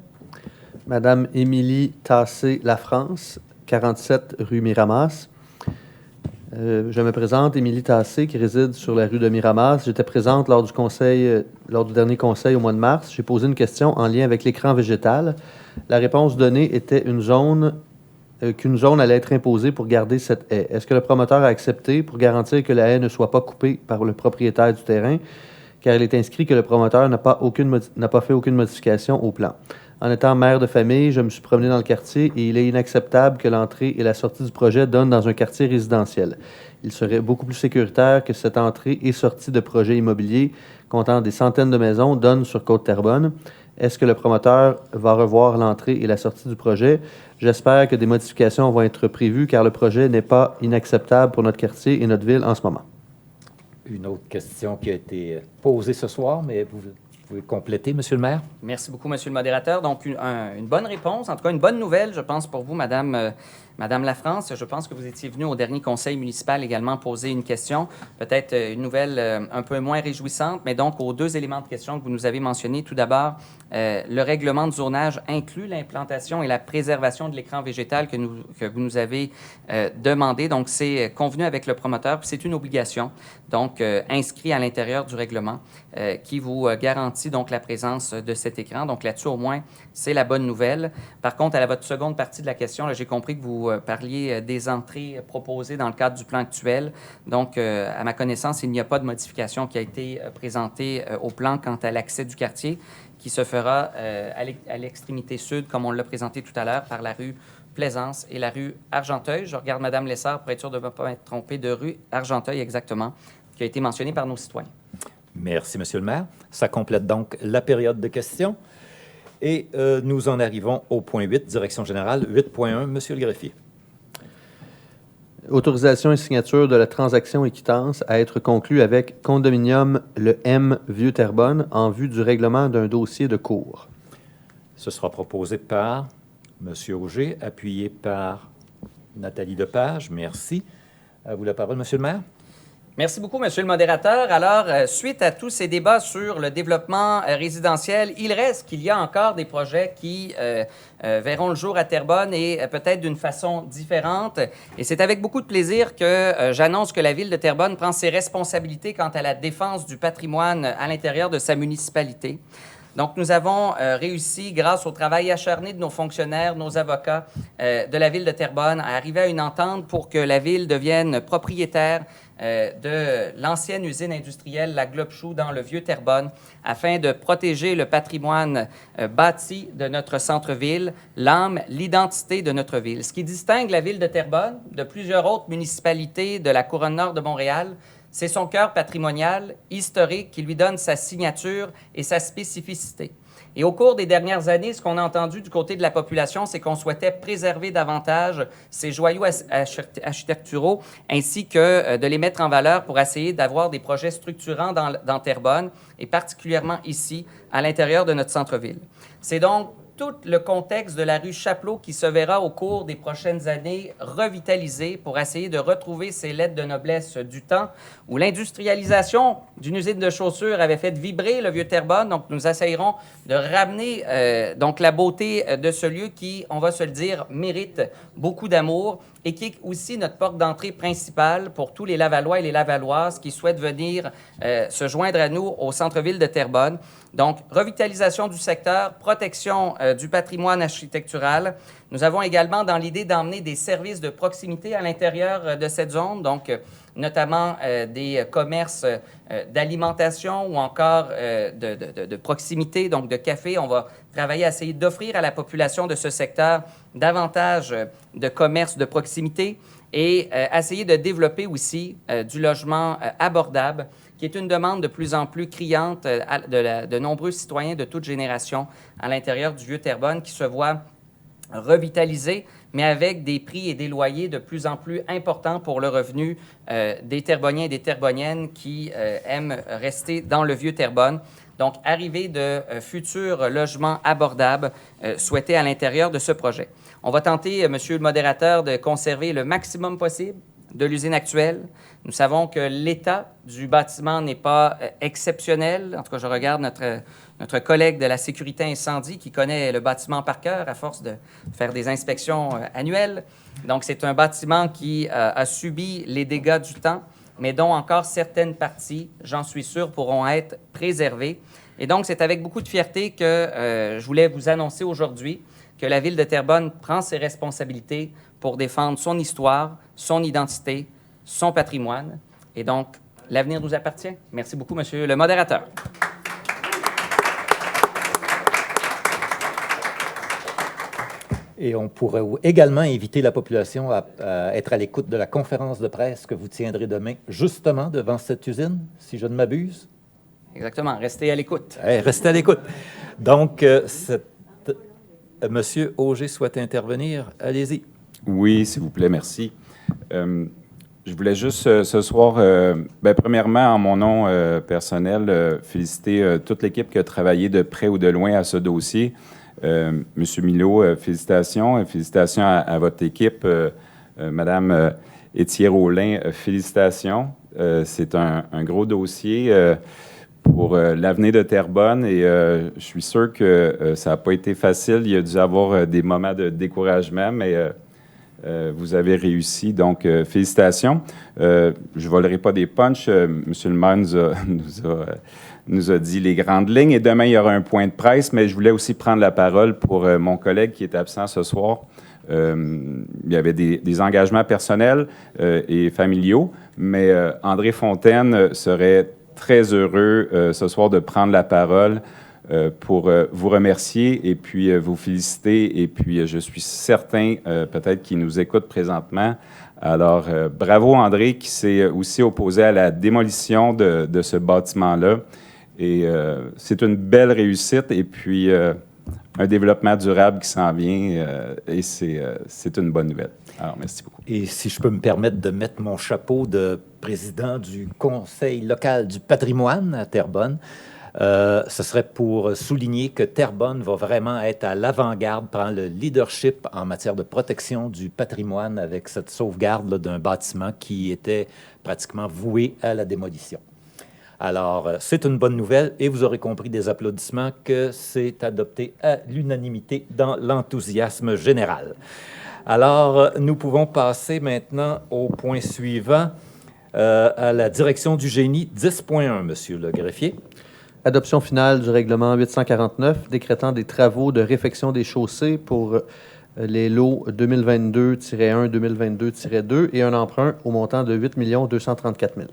Madame Émilie Tassé-Lafrance, 47 rue Miramas. Je me présente, Émilie Tassé, qui réside sur la rue de Miramas. J'étais présente lors du dernier conseil au mois de mars. J'ai posé une question en lien avec l'écran végétal. La réponse donnée était qu'une zone allait être imposée pour garder cette haie. Est-ce que le promoteur a accepté pour garantir que la haie ne soit pas coupée par le propriétaire du terrain, car il est inscrit que le promoteur n'a pas fait aucune modification au plan? En étant mère de famille, je me suis promené dans le quartier et il est inacceptable que l'entrée et la sortie du projet donnent dans un quartier résidentiel. Il serait beaucoup plus sécuritaire que cette entrée et sortie de projets immobiliers comptant des centaines de maisons donnent sur Côte-Terrebonne. Est-ce que le promoteur va revoir l'entrée et la sortie du projet? J'espère que des modifications vont être prévues car le projet n'est pas inacceptable pour notre quartier et notre ville en ce moment. Une autre question qui a été posée ce soir, mais vous pouvez compléter, Monsieur le maire. Merci beaucoup, Monsieur le modérateur. Donc, une bonne réponse, en tout cas une bonne nouvelle, je pense, pour vous, Madame Lafrance. Je pense que vous étiez venue au dernier conseil municipal également poser une question, peut-être une nouvelle un peu moins réjouissante, mais donc aux deux éléments de question que vous nous avez mentionnés. Tout d'abord, le règlement de zonage inclut l'implantation et la préservation de l'écran végétal que vous nous avez demandé. Donc, c'est convenu avec le promoteur, puis c'est une obligation, donc inscrit à l'intérieur du règlement qui vous garantit donc la présence de cet écran. Donc là-dessus, au moins, c'est la bonne nouvelle. Par contre, à votre seconde partie de la question, j'ai compris que vous parliez des entrées proposées dans le cadre du plan actuel. Donc, à ma connaissance, il n'y a pas de modification qui a été présentée au plan quant à l'accès du quartier qui se fera à l'extrémité sud, comme on l'a présenté tout à l'heure, par la rue Plaisance et la rue Argenteuil. Je regarde Mme Lessard pour être sûr de ne pas être trompé, de rue Argenteuil exactement, qui a été mentionnée par nos citoyens. Merci, Monsieur le maire. Ça complète donc la période de questions. Et nous en arrivons au point 8, direction générale. 8.1, Monsieur le greffier. Autorisation et signature de la transaction et quittance à être conclue avec Condominium Le M Vieux-Terrebonne en vue du règlement d'un dossier de cour. Ce sera proposé par Monsieur Auger, appuyé par Nathalie Lepage. Merci. À vous la parole, Monsieur le maire. Merci beaucoup, Monsieur le modérateur. Alors, suite à tous ces débats sur le développement résidentiel, il reste qu'il y a encore des projets qui verront le jour à Terrebonne et peut-être d'une façon différente. Et c'est avec beaucoup de plaisir que j'annonce que la Ville de Terrebonne prend ses responsabilités quant à la défense du patrimoine à l'intérieur de sa municipalité. Donc, nous avons réussi, grâce au travail acharné de nos fonctionnaires, nos avocats de la Ville de Terrebonne, à arriver à une entente pour que la Ville devienne propriétaire de l'ancienne usine industrielle La Globe-Chou dans le Vieux-Terrebonne afin de protéger le patrimoine bâti de notre centre-ville, l'âme, l'identité de notre ville. Ce qui distingue la Ville de Terrebonne de plusieurs autres municipalités de la couronne nord de Montréal, c'est son cœur patrimonial, historique, qui lui donne sa signature et sa spécificité. Et au cours des dernières années, ce qu'on a entendu du côté de la population, c'est qu'on souhaitait préserver davantage ces joyaux architecturaux ainsi que de les mettre en valeur pour essayer d'avoir des projets structurants dans Terrebonne et particulièrement ici, à l'intérieur de notre centre-ville. C'est donc tout le contexte de la rue Chapelot qui se verra au cours des prochaines années revitalisé pour essayer de retrouver ces lettres de noblesse du temps où l'industrialisation d'une usine de chaussures avait fait vibrer le Vieux-Terrebonne. Donc, nous essayerons de ramener donc la beauté de ce lieu qui, on va se le dire, mérite beaucoup d'amour et qui est aussi notre porte d'entrée principale pour tous les Lavallois et les Lavalloises qui souhaitent venir se joindre à nous au centre-ville de Terrebonne. Donc, revitalisation du secteur, protection du patrimoine architectural. Nous avons également dans l'idée d'emmener des services de proximité à l'intérieur de cette zone, donc notamment des commerces d'alimentation ou encore de proximité, donc de café. On va travailler à essayer d'offrir à la population de ce secteur davantage de commerces de proximité et essayer de développer aussi du logement abordable, qui est une demande de plus en plus criante de nombreux citoyens de toute génération à l'intérieur du Vieux-Terrebonne qui se voient revitalisés, mais avec des prix et des loyers de plus en plus importants pour le revenu des Terrebonniens et des Terrebonniennes qui aiment rester dans le Vieux-Terrebonne. Donc, arrivée de futurs logements abordables souhaités à l'intérieur de ce projet. On va tenter, Monsieur le modérateur, de conserver le maximum possible de l'usine actuelle. Nous savons que l'état du bâtiment n'est pas exceptionnel. En tout cas, je regarde notre collègue de la sécurité incendie qui connaît le bâtiment par cœur à force de faire des inspections annuelles. Donc, c'est un bâtiment qui a subi les dégâts du temps, mais dont encore certaines parties, j'en suis sûr, pourront être préservées. Et donc, c'est avec beaucoup de fierté que je voulais vous annoncer aujourd'hui que la Ville de Terrebonne prend ses responsabilités pour défendre son histoire, son identité, son patrimoine. Et donc, l'avenir nous appartient. Merci beaucoup, Monsieur le modérateur. Et on pourrait également inviter la population à être à l'écoute de la conférence de presse que vous tiendrez demain, justement devant cette usine, si je ne m'abuse. Exactement. Restez à l'écoute. Restez à l'écoute. Donc, Monsieur Auger souhaite intervenir. Allez-y. Oui, s'il vous plaît, merci. Je voulais juste ce soir, premièrement, en mon nom personnel, féliciter toute l'équipe qui a travaillé de près ou de loin à ce dossier. Monsieur Milot, félicitations. Félicitations à votre équipe. Madame Étier-Rolin, félicitations. C'est un gros dossier pour l'avenir de Terrebonne et je suis sûr que ça n'a pas été facile. Il y a dû y avoir des moments de découragement, mais vous avez réussi. Donc, félicitations. Je ne volerai pas des punchs. Monsieur le maire nous a dit les grandes lignes. Et demain, il y aura un point de presse, mais je voulais aussi prendre la parole pour mon collègue qui est absent ce soir. Il y avait des engagements personnels et familiaux, mais André Fontaine serait très heureux ce soir de prendre la parole pour vous remercier et puis vous féliciter. Et puis, je suis certain, peut-être qu'il nous écoute présentement. Alors, bravo André, qui s'est aussi opposé à la démolition de ce bâtiment-là. Et c'est une belle réussite et puis un développement durable qui s'en vient et c'est une bonne nouvelle. Alors, merci beaucoup. Et si je peux me permettre de mettre mon chapeau de président du Conseil local du patrimoine à Terrebonne, ce serait pour souligner que Terrebonne va vraiment être à l'avant-garde, prendre le leadership en matière de protection du patrimoine avec cette sauvegarde d'un bâtiment qui était pratiquement voué à la démolition. Alors, c'est une bonne nouvelle et vous aurez compris des applaudissements que c'est adopté à l'unanimité dans l'enthousiasme général. Alors, nous pouvons passer maintenant au point suivant, à la direction du génie 10.1, Monsieur le greffier. Adoption finale du règlement 849 décrétant des travaux de réfection des chaussées pour les lots 2022-1, 2022-2 et un emprunt au montant de 8 234 000.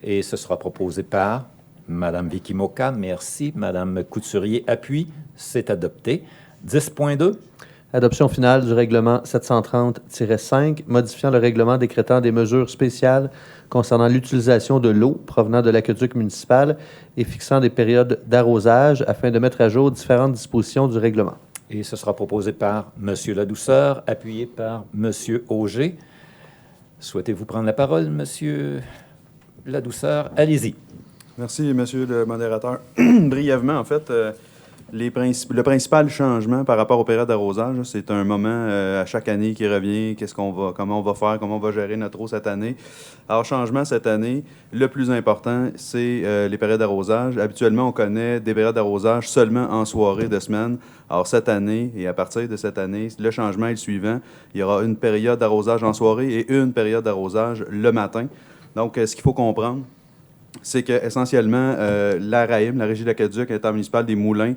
Et ce sera proposé par Mme Vicky Moka. Merci. Mme Couturier appuie. C'est adopté. 10.2. Adoption finale du règlement 730-5, modifiant le règlement décrétant des mesures spéciales concernant l'utilisation de l'eau provenant de l'aqueduc municipal et fixant des périodes d'arrosage afin de mettre à jour différentes dispositions du règlement. Et ce sera proposé par M. Ladouceur, appuyé par M. Auger. Souhaitez-vous prendre la parole, M. Ladouceur? Allez-y. Merci, Monsieur le modérateur. Brièvement, en fait, le principal changement par rapport aux périodes d'arrosage, c'est un moment à chaque année qui revient, comment on va faire, comment on va gérer notre eau cette année. Alors, changement cette année, le plus important, c'est les périodes d'arrosage. Habituellement, on connaît des périodes d'arrosage seulement en soirée de semaine. Alors, cette année, et à partir de cette année, le changement est le suivant. Il y aura une période d'arrosage en soirée et une période d'arrosage le matin. Donc, ce qu'il faut comprendre, c'est qu'essentiellement, la RAIM, la Régie de l'aqueduc intermunicipale des Moulins,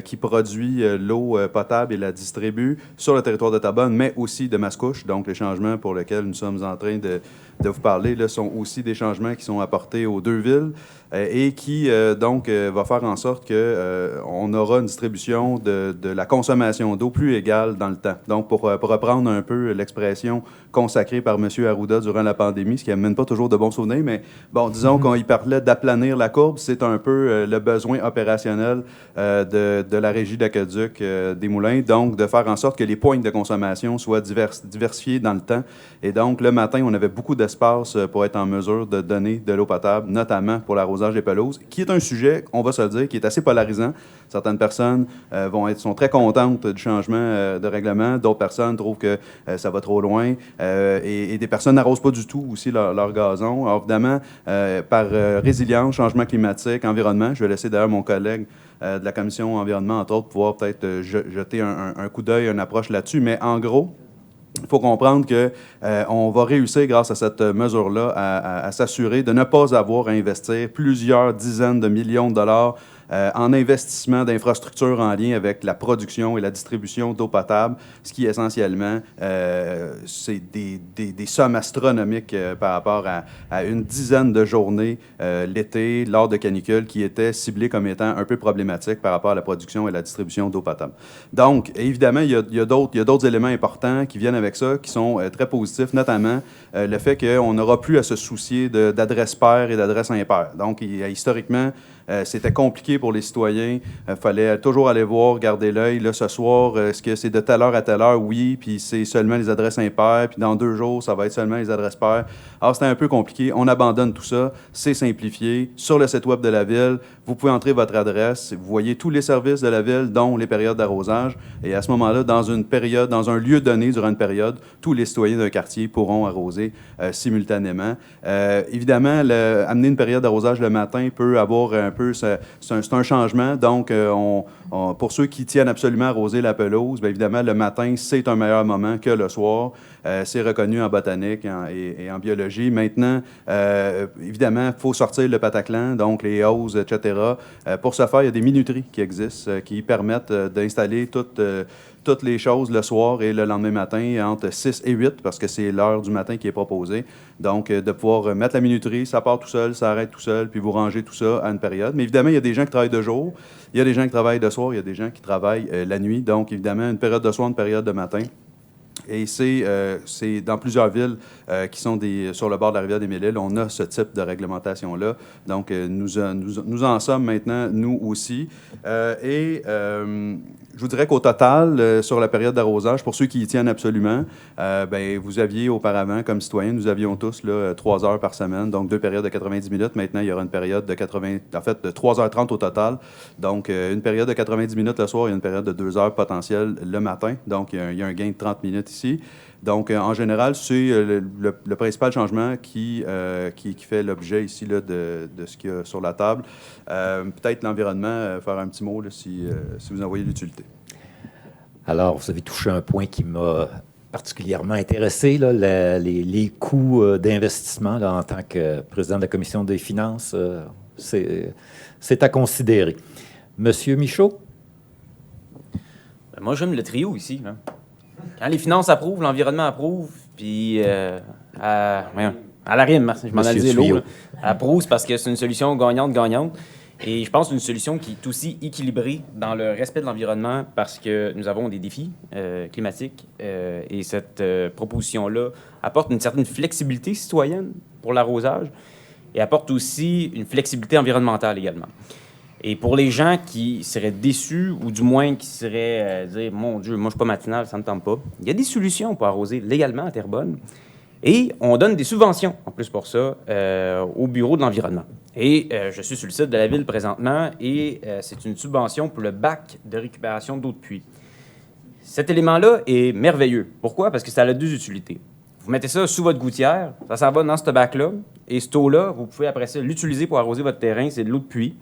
qui produit l'eau potable et la distribue sur le territoire de Terrebonne, mais aussi de Mascouche. Donc, les changements pour lesquels nous sommes en train de vous parler là, sont aussi des changements qui sont apportés aux deux villes et qui, va faire en sorte qu'on aura une distribution de la consommation d'eau plus égale dans le temps. Donc, pour reprendre un peu l'expression consacrée par M. Arruda durant la pandémie, ce qui n'amène pas toujours de bons souvenirs, mais bon, disons qu'on y parlait d'aplanir la courbe, c'est un peu le besoin opérationnel de la régie d'aqueduc des Moulins, donc de faire en sorte que les pointes de consommation soient diversifiées dans le temps. Et donc, le matin, on avait beaucoup d'espace pour être en mesure de donner de l'eau potable, notamment pour l'arrosage des pelouses, qui est un sujet, on va se le dire, qui est assez polarisant. Certaines personnes sont très contentes du changement de règlement, d'autres personnes trouvent que ça va trop loin, et des personnes n'arrosent pas du tout aussi leur gazon. Alors, évidemment, par résilience, changement climatique, environnement, je vais laisser d'ailleurs mon collègue de la Commission environnement, entre autres, pouvoir peut-être jeter un coup d'œil, une approche là-dessus, mais en gros, il faut comprendre qu'on va réussir, grâce à cette mesure-là, à s'assurer de ne pas avoir à investir plusieurs dizaines de millions de dollars en investissement d'infrastructures en lien avec la production et la distribution d'eau potable, ce qui essentiellement, c'est des sommes astronomiques par rapport à une dizaine de journées l'été, lors de canicules, qui étaient ciblées comme étant un peu problématiques par rapport à la production et la distribution d'eau potable. Donc, évidemment, il y a d'autres éléments importants qui viennent avec ça, qui sont très positifs, notamment le fait qu'on n'aura plus à se soucier d'adresses paires et d'adresses impaires. Donc, historiquement, c'était compliqué pour les citoyens. Il fallait toujours aller voir, garder l'œil. Là, ce soir, est-ce que c'est de telle heure à telle heure? Oui, puis c'est seulement les adresses impaires. Puis dans 2 jours, ça va être seulement les adresses paires. Alors, c'était un peu compliqué. On abandonne tout ça. C'est simplifié. Sur le site web de la Ville, vous pouvez entrer votre adresse. Vous voyez tous les services de la Ville, dont les périodes d'arrosage. Et à ce moment-là, dans un lieu donné, durant une période, tous les citoyens d'un quartier pourront arroser simultanément. Évidemment, amener une période d'arrosage le matin peut avoir un peu... C'est un changement. Donc, pour ceux qui tiennent absolument à arroser la pelouse, bien évidemment, le matin, c'est un meilleur moment que le soir. C'est reconnu en botanique et en biologie. Maintenant, évidemment, il faut sortir le pataclan, donc les hausses, etc. Pour ce faire, il y a des minuteries qui existent, qui permettent d'installer toutes les choses le soir et le lendemain matin entre 6 et 8, parce que c'est l'heure du matin qui est proposée. Donc, de pouvoir mettre la minuterie, ça part tout seul, ça arrête tout seul, puis vous rangez tout ça à une période. Mais évidemment, il y a des gens qui travaillent de jour, il y a des gens qui travaillent de soir, il y a des gens qui travaillent la nuit. Donc, évidemment, une période de soir, une période de matin. Et c'est dans plusieurs villes qui sont sur le bord de la rivière des Mille-Îles, on a ce type de réglementation-là. Donc, nous en sommes maintenant, nous aussi. Je vous dirais qu'au total, sur la période d'arrosage, pour ceux qui y tiennent absolument, vous aviez auparavant, comme citoyens, nous avions tous 3 heures par semaine, donc 2 périodes de 90 minutes. Maintenant, il y aura une période de 3h30 au total. Donc, une période de 90 minutes le soir et une période de 2 heures potentielle le matin. Donc, il y a un gain de 30 minutes ici. Donc, en général, c'est le principal changement qui fait l'objet ici là, de ce qu'il y a sur la table. Peut-être l'environnement, faire un petit mot là, si vous en voyez l'utilité. Alors, vous avez touché un point qui m'a particulièrement intéressé, là, les coûts d'investissement là, en tant que président de la Commission des finances. C'est à considérer. Monsieur Michaud? Moi, j'aime le trio ici. Hein. Quand les finances approuvent, l'environnement approuve, puis à la rime, je m'en allais dire l'eau, approuve parce que c'est une solution gagnante-gagnante. Et je pense que c'est une solution qui est aussi équilibrée dans le respect de l'environnement parce que nous avons des défis climatiques et cette proposition-là apporte une certaine flexibilité citoyenne pour l'arrosage et apporte aussi une flexibilité environnementale également. Et pour les gens qui seraient déçus ou du moins qui seraient dire « Mon Dieu, moi je suis pas matinal, ça ne me tente pas », il y a des solutions pour arroser légalement à Terrebonne. Et on donne des subventions, en plus pour ça, au Bureau de l'environnement. Et je suis sur le site de la Ville présentement et c'est une subvention pour le bac de récupération d'eau de pluie. Cet élément-là est merveilleux. Pourquoi? Parce que ça a 2 utilités. Vous mettez ça sous votre gouttière, ça s'en va dans ce bac-là, et cette eau-là, vous pouvez après ça l'utiliser pour arroser votre terrain, c'est de l'eau de pluie.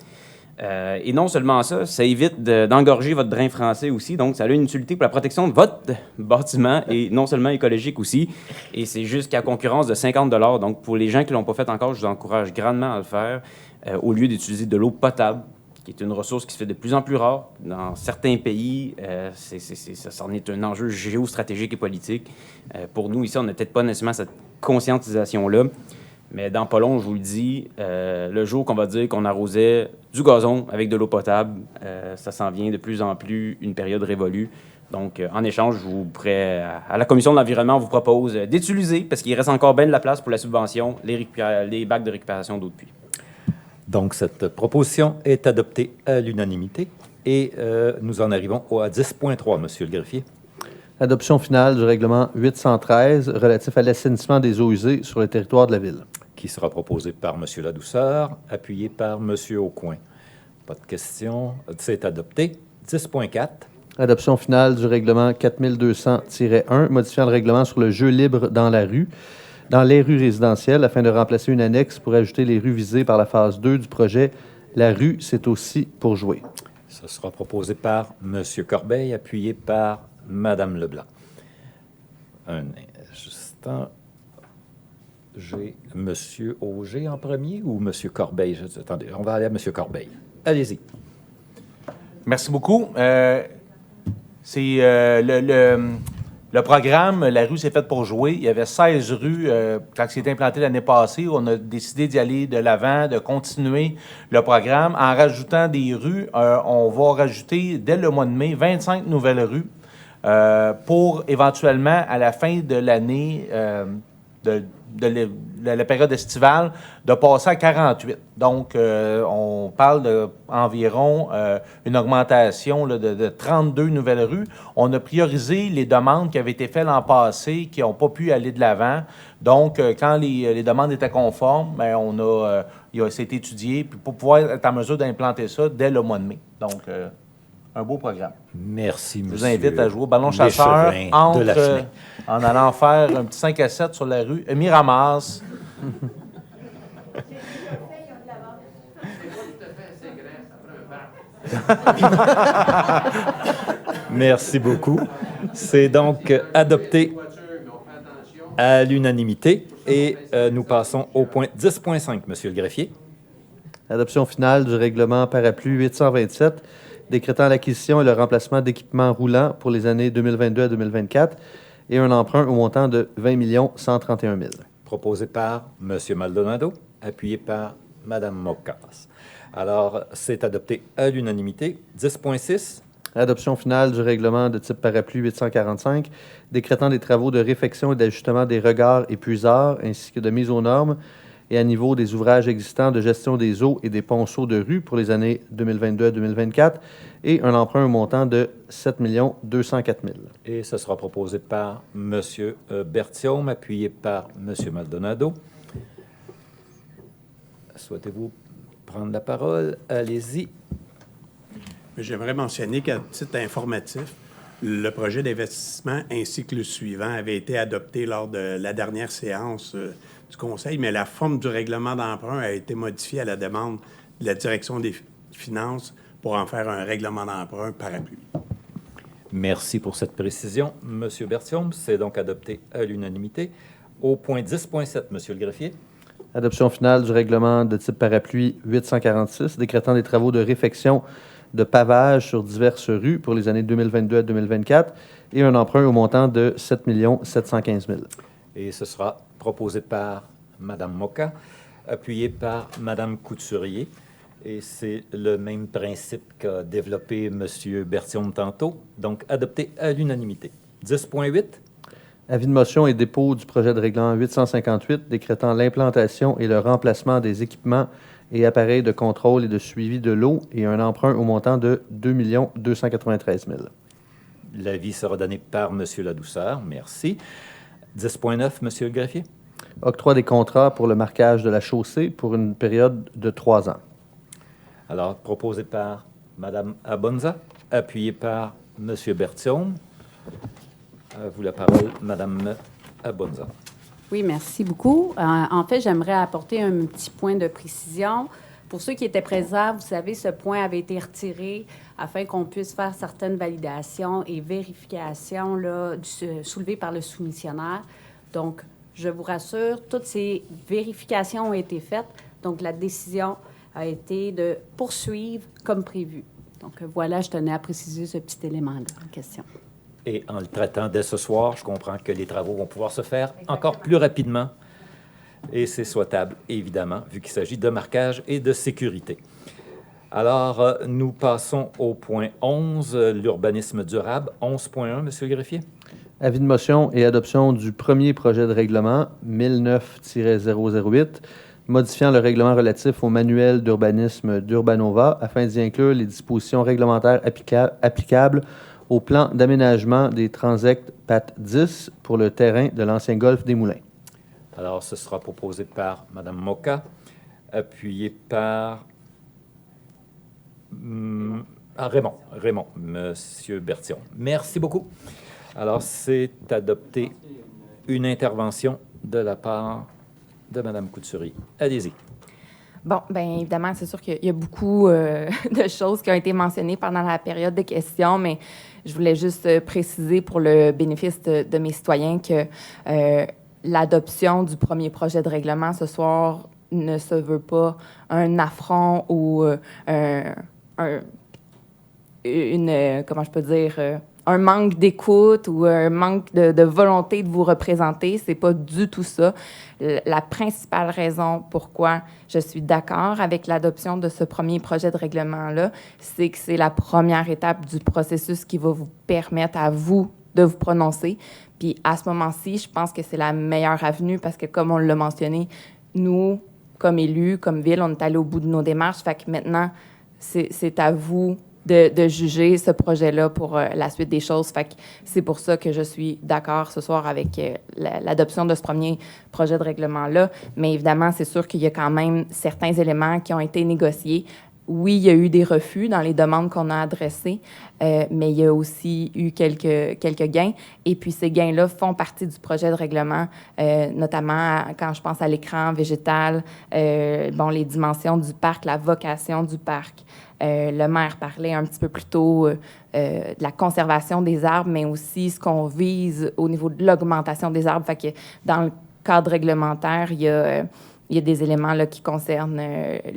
Et non seulement ça, ça évite d'engorger votre drain français aussi. Donc, ça a une utilité pour la protection de votre bâtiment et non seulement écologique aussi. Et c'est jusqu'à concurrence de 50 $. Donc, pour les gens qui ne l'ont pas fait encore, je vous encourage grandement à le faire au lieu d'utiliser de l'eau potable, qui est une ressource qui se fait de plus en plus rare. Dans certains pays, ça en est un enjeu géostratégique et politique. Pour nous, ici, on n'a peut-être pas nécessairement cette conscientisation-là. Mais dans pas long, je vous le dis, le jour qu'on va dire qu'on arrosait du gazon avec de l'eau potable, ça s'en vient de plus en plus une période révolue. Donc, en échange, à la Commission de l'environnement, on vous propose d'utiliser, parce qu'il reste encore bien de la place pour la subvention, les bacs de récupération d'eau de pluie. Donc, cette proposition est adoptée à l'unanimité et nous en arrivons à 10.3, Monsieur le greffier. Adoption finale du règlement 813 relatif à l'assainissement des eaux usées sur le territoire de la Ville. Qui sera proposé par M. Ladouceur, appuyé par M. Aucoin. Pas de questions. C'est adopté. 10.4. Adoption finale du règlement 4200-1, modifiant le règlement sur le jeu libre dans les rues résidentielles, afin de remplacer une annexe pour ajouter les rues visées par la phase 2 du projet. La rue, c'est aussi pour jouer. Ce sera proposé par M. Corbeil, appuyé par Mme Leblanc. Un instant. J'ai M. Auger en premier ou M. Corbeil? Attendez, on va aller à M. Corbeil. Allez-y. Merci beaucoup. C'est le programme La rue, c'est faite pour jouer. Il y avait 16 rues quand c'est implanté l'année passée. On a décidé d'y aller de l'avant, de continuer le programme. En rajoutant des rues, on va rajouter dès le mois de mai 25 nouvelles rues pour éventuellement, à la fin de l'année de la période estivale, de passer à 48. Donc, on parle d'environ une augmentation là, de 32 nouvelles rues. On a priorisé les demandes qui avaient été faites l'an passé, qui n'ont pas pu aller de l'avant. Donc, quand les demandes étaient conformes, bien, c'est étudié puis pour pouvoir être en mesure d'implanter ça dès le mois de mai. Donc, un beau programme. Merci, monsieur. Je vous invite à jouer au ballon chasseur en allant faire un petit 5 à 7 sur la rue Miramas. Merci beaucoup. C'est donc adopté à l'unanimité et nous passons au point 10.5, Monsieur le greffier. Adoption finale du règlement parapluie 827, décrétant l'acquisition et le remplacement d'équipements roulants pour les années 2022 à 2024 et un emprunt au montant de 20 131 000. Proposé par M. Maldonado, appuyé par Mme Mocas. Alors, c'est adopté à l'unanimité. 10.6. Adoption finale du règlement de type parapluie 845, décrétant des travaux de réfection et d'ajustement des regards et puisards, ainsi que de mise aux normes et à niveau des ouvrages existants de gestion des eaux et des ponceaux de rue pour les années 2022 à 2024 et un emprunt au montant de 7 204 000. Et ce sera proposé par M. Berthiaume, appuyé par M. Maldonado. Souhaitez-vous prendre la parole? Allez-y. J'aimerais mentionner qu'à titre informatif, le projet d'investissement ainsi que le suivant avait été adopté lors de la dernière séance du Conseil, mais la forme du règlement d'emprunt a été modifiée à la demande de la Direction des finances pour en faire un règlement d'emprunt parapluie. Merci pour cette précision. Monsieur Berthiaume, c'est donc adopté à l'unanimité. Au point 10.7, Monsieur le greffier. Adoption finale du règlement de type parapluie 846, décrétant des travaux de réfection de pavage sur diverses rues pour les années 2022 à 2024 et un emprunt au montant de 7 715 000. Et ce sera proposé par Mme Moka, appuyé par Mme Couturier. Et c'est le même principe qu'a développé M. Berthiaume tantôt, donc adopté à l'unanimité. 10.8. Avis de motion et dépôt du projet de règlement 858 décrétant l'implantation et le remplacement des équipements et appareils de contrôle et de suivi de l'eau et un emprunt au montant de 2 293 000. L'avis sera donné par M. Ladouceur. Merci. 10.9, M. le greffier. Octroi des contrats pour le marquage de la chaussée pour une période de 3 ans. Alors, proposé par Mme Abonza, appuyé par M. Berthiaume. À vous la parole, Mme Abonza. Oui, merci beaucoup. En fait, j'aimerais apporter un petit point de précision. Pour ceux qui étaient présents, vous savez, ce point avait été retiré afin qu'on puisse faire certaines validations et vérifications là, soulevées par le soumissionnaire. Donc, je vous rassure, toutes ces vérifications ont été faites. Donc, la décision a été de poursuivre comme prévu. Donc, voilà, je tenais à préciser ce petit élément-là en question. Et en le traitant dès ce soir, je comprends que les travaux vont pouvoir se faire encore plus rapidement. Et c'est souhaitable, évidemment, vu qu'il s'agit de marquage et de sécurité. Alors, nous passons au point 11, l'urbanisme durable. 11.1, Monsieur le greffier. Avis de motion et adoption du premier projet de règlement 1009-008, modifiant le règlement relatif au manuel d'urbanisme d'Urbanova afin d'y inclure les dispositions réglementaires applicables au plan d'aménagement des transects PAT 10 pour le terrain de l'ancien golf des Moulins. Alors, ce sera proposé par Mme Moka, appuyé par Raymond, M. Bertillon. Merci beaucoup. Alors, c'est adopté une intervention de la part de Mme Couturier. Allez-y. Bon, bien évidemment, c'est sûr qu'il y a beaucoup de choses qui ont été mentionnées pendant la période de questions, mais je voulais juste préciser pour le bénéfice de mes citoyens que l'adoption du premier projet de règlement ce soir ne se veut pas un affront ou comment je peux dire, un manque d'écoute ou un manque de volonté de vous représenter. C'est pas du tout ça. La principale raison pourquoi je suis d'accord avec l'adoption de ce premier projet de règlement-là, c'est que c'est la première étape du processus qui va vous permettre à vous de vous prononcer. Puis à ce moment-ci, je pense que c'est la meilleure avenue parce que, comme on l'a mentionné, nous, comme élus, comme ville, on est allé au bout de nos démarches. Fait que maintenant, c'est à vous de juger ce projet-là pour la suite des choses. Fait que c'est pour ça que je suis d'accord ce soir avec l'adoption de ce premier projet de règlement-là. Mais évidemment, c'est sûr qu'il y a quand même certains éléments qui ont été négociés. Oui, il y a eu des refus dans les demandes qu'on a adressées, mais il y a aussi eu quelques gains. Et puis, ces gains-là font partie du projet de règlement, notamment quand je pense à l'écran végétal, les dimensions du parc, la vocation du parc. Le maire parlait un petit peu plus tôt de la conservation des arbres, mais aussi ce qu'on vise au niveau de l'augmentation des arbres. Fait que dans le cadre réglementaire, il y a des éléments là, qui concernent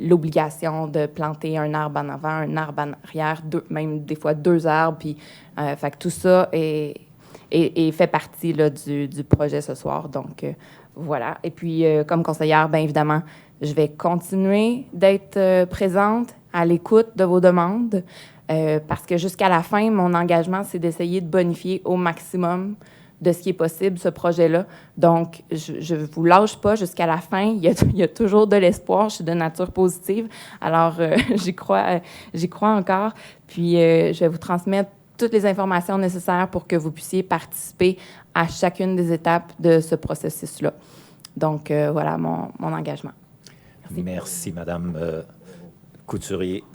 l'obligation de planter un arbre en avant, un arbre en arrière, même des fois 2 arbres. Puis, fait que tout ça fait partie là, du projet ce soir. Donc, voilà. Et puis, comme conseillère, bien évidemment, je vais continuer d'être présente à l'écoute de vos demandes parce que jusqu'à la fin, mon engagement, c'est d'essayer de bonifier au maximum de ce qui est possible, ce projet-là. Donc, je ne vous lâche pas jusqu'à la fin. Il y a toujours de l'espoir. Je suis de nature positive. Alors, j'y crois encore. Puis, je vais vous transmettre toutes les informations nécessaires pour que vous puissiez participer à chacune des étapes de ce processus-là. Donc, voilà mon engagement. Merci Mme Couturier.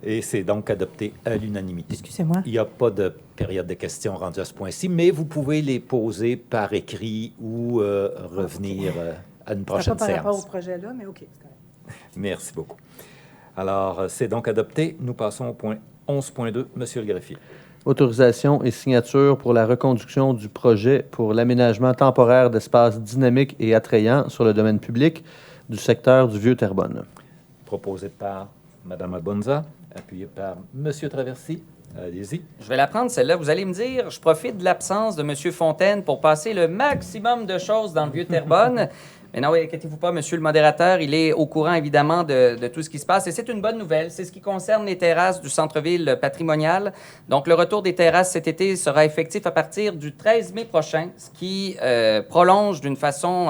Et c'est donc adopté à l'unanimité. Excusez-moi. Il n'y a pas de période de questions rendue à ce point-ci, mais vous pouvez les poser par écrit ou revenir à une prochaine séance. Ça n'a pas par rapport au projet-là, mais OK. Merci beaucoup. Alors, c'est donc adopté. Nous passons au point 11.2. Monsieur le greffier. Autorisation et signature pour la reconduction du projet pour l'aménagement temporaire d'espaces dynamiques et attrayants sur le domaine public du secteur du Vieux-Terrebonne. Proposé par Mme Abonza, appuyé par M. Traversy. Allez-y. Je vais la prendre, celle-là. Vous allez me dire, je profite de l'absence de M. Fontaine pour passer le maximum de choses dans le Vieux-Terrebonne. Mais non, inquiétez-vous pas, monsieur le modérateur, il est au courant, évidemment, de tout ce qui se passe. Et c'est une bonne nouvelle. C'est ce qui concerne les terrasses du centre-ville patrimonial. Donc, le retour des terrasses cet été sera effectif à partir du 13 mai prochain, ce qui prolonge d'une façon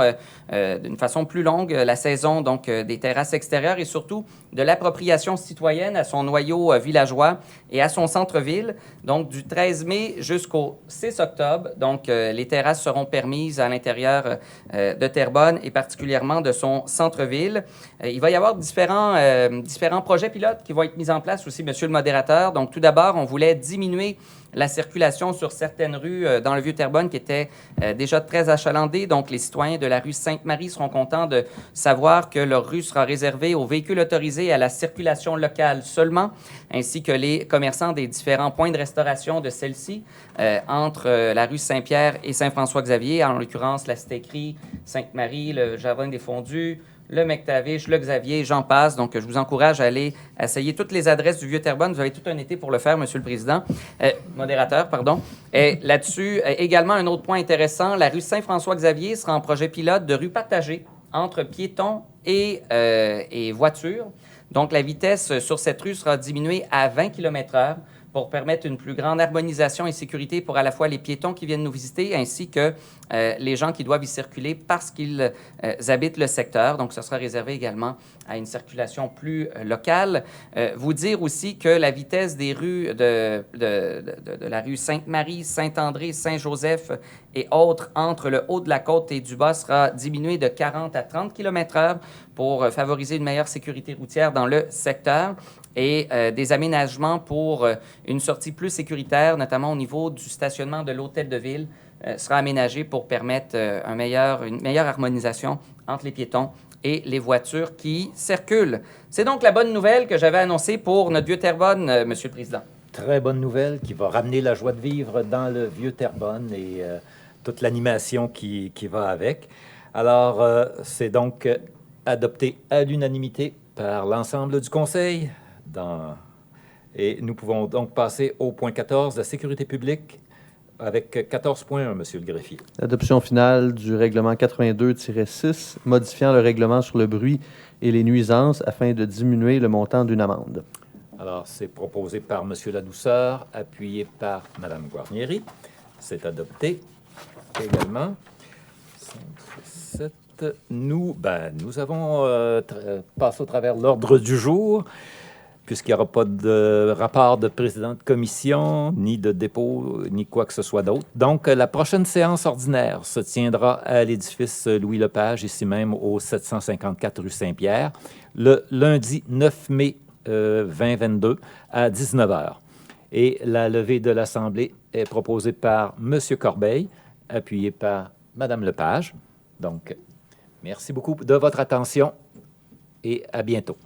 plus longue la saison donc, des terrasses extérieures et surtout de l'appropriation citoyenne à son noyau villageois et à son centre-ville. Donc, du 13 mai jusqu'au 6 octobre, donc, les terrasses seront permises à l'intérieur de Terrebonne et particulièrement de son centre-ville. Il va y avoir différents projets pilotes qui vont être mis en place aussi, monsieur le modérateur. Donc, tout d'abord, on voulait diminuer la circulation sur certaines rues dans le Vieux-Terrebonne qui étaient déjà très achalandées. Donc, les citoyens de la rue Sainte-Marie seront contents de savoir que leur rue sera réservée aux véhicules autorisés à la circulation locale seulement, ainsi que les commerçants des différents points de restauration de celle-ci entre la rue Saint-Pierre et Saint-François-Xavier, en l'occurrence la Cité-Crie, Sainte-Marie, le Jardin des Fondus, le McTavish, le Xavier, j'en passe. Donc, je vous encourage à aller essayer toutes les adresses du Vieux-Terrebonne. Vous avez tout un été pour le faire, Monsieur le Président. Modérateur, pardon. Et là-dessus, également, un autre point intéressant, la rue Saint-François-Xavier sera en projet pilote de rue partagée entre piétons et voitures. Donc, la vitesse sur cette rue sera diminuée à 20 km/h. pour permettre une plus grande harmonisation et sécurité pour à la fois les piétons qui viennent nous visiter ainsi que les gens qui doivent y circuler parce qu'ils habitent le secteur. Donc, ce sera réservé également à une circulation plus locale. Vous dire aussi que la vitesse des rues de la rue Sainte-Marie, Saint-André, Saint-Joseph et autres entre le haut de la côte et du bas sera diminuée de 40 à 30 km/h pour favoriser une meilleure sécurité routière dans le secteur et des aménagements pour une sortie plus sécuritaire, notamment au niveau du stationnement de l'hôtel de ville, sera aménagé pour permettre une meilleure harmonisation entre les piétons et les voitures qui circulent. C'est donc la bonne nouvelle que j'avais annoncée pour notre Vieux-Terrebonne, Monsieur le Président. Très bonne nouvelle qui va ramener la joie de vivre dans le Vieux-Terrebonne et toute l'animation qui va avec. Alors, c'est donc adopté à l'unanimité par l'ensemble du Conseil. Et nous pouvons donc passer au point 14, la sécurité publique, avec 14.1, Monsieur le greffier. Adoption finale du règlement 82-6, modifiant le règlement sur le bruit et les nuisances afin de diminuer le montant d'une amende. Alors, c'est proposé par Monsieur Ladouceur, appuyé par Madame Guarnieri. C'est adopté également. 5, 7. Nous avons passé au travers de l'ordre du jour, puisqu'il n'y aura pas de rapport de président de commission, ni de dépôt, ni quoi que ce soit d'autre. Donc, la prochaine séance ordinaire se tiendra à l'édifice Louis-Lepage, ici même au 754 rue Saint-Pierre, le lundi 9 mai 2022 à 19h. Et la levée de l'Assemblée est proposée par M. Corbeil, appuyé par Mme Lepage. Donc, merci beaucoup de votre attention et à bientôt.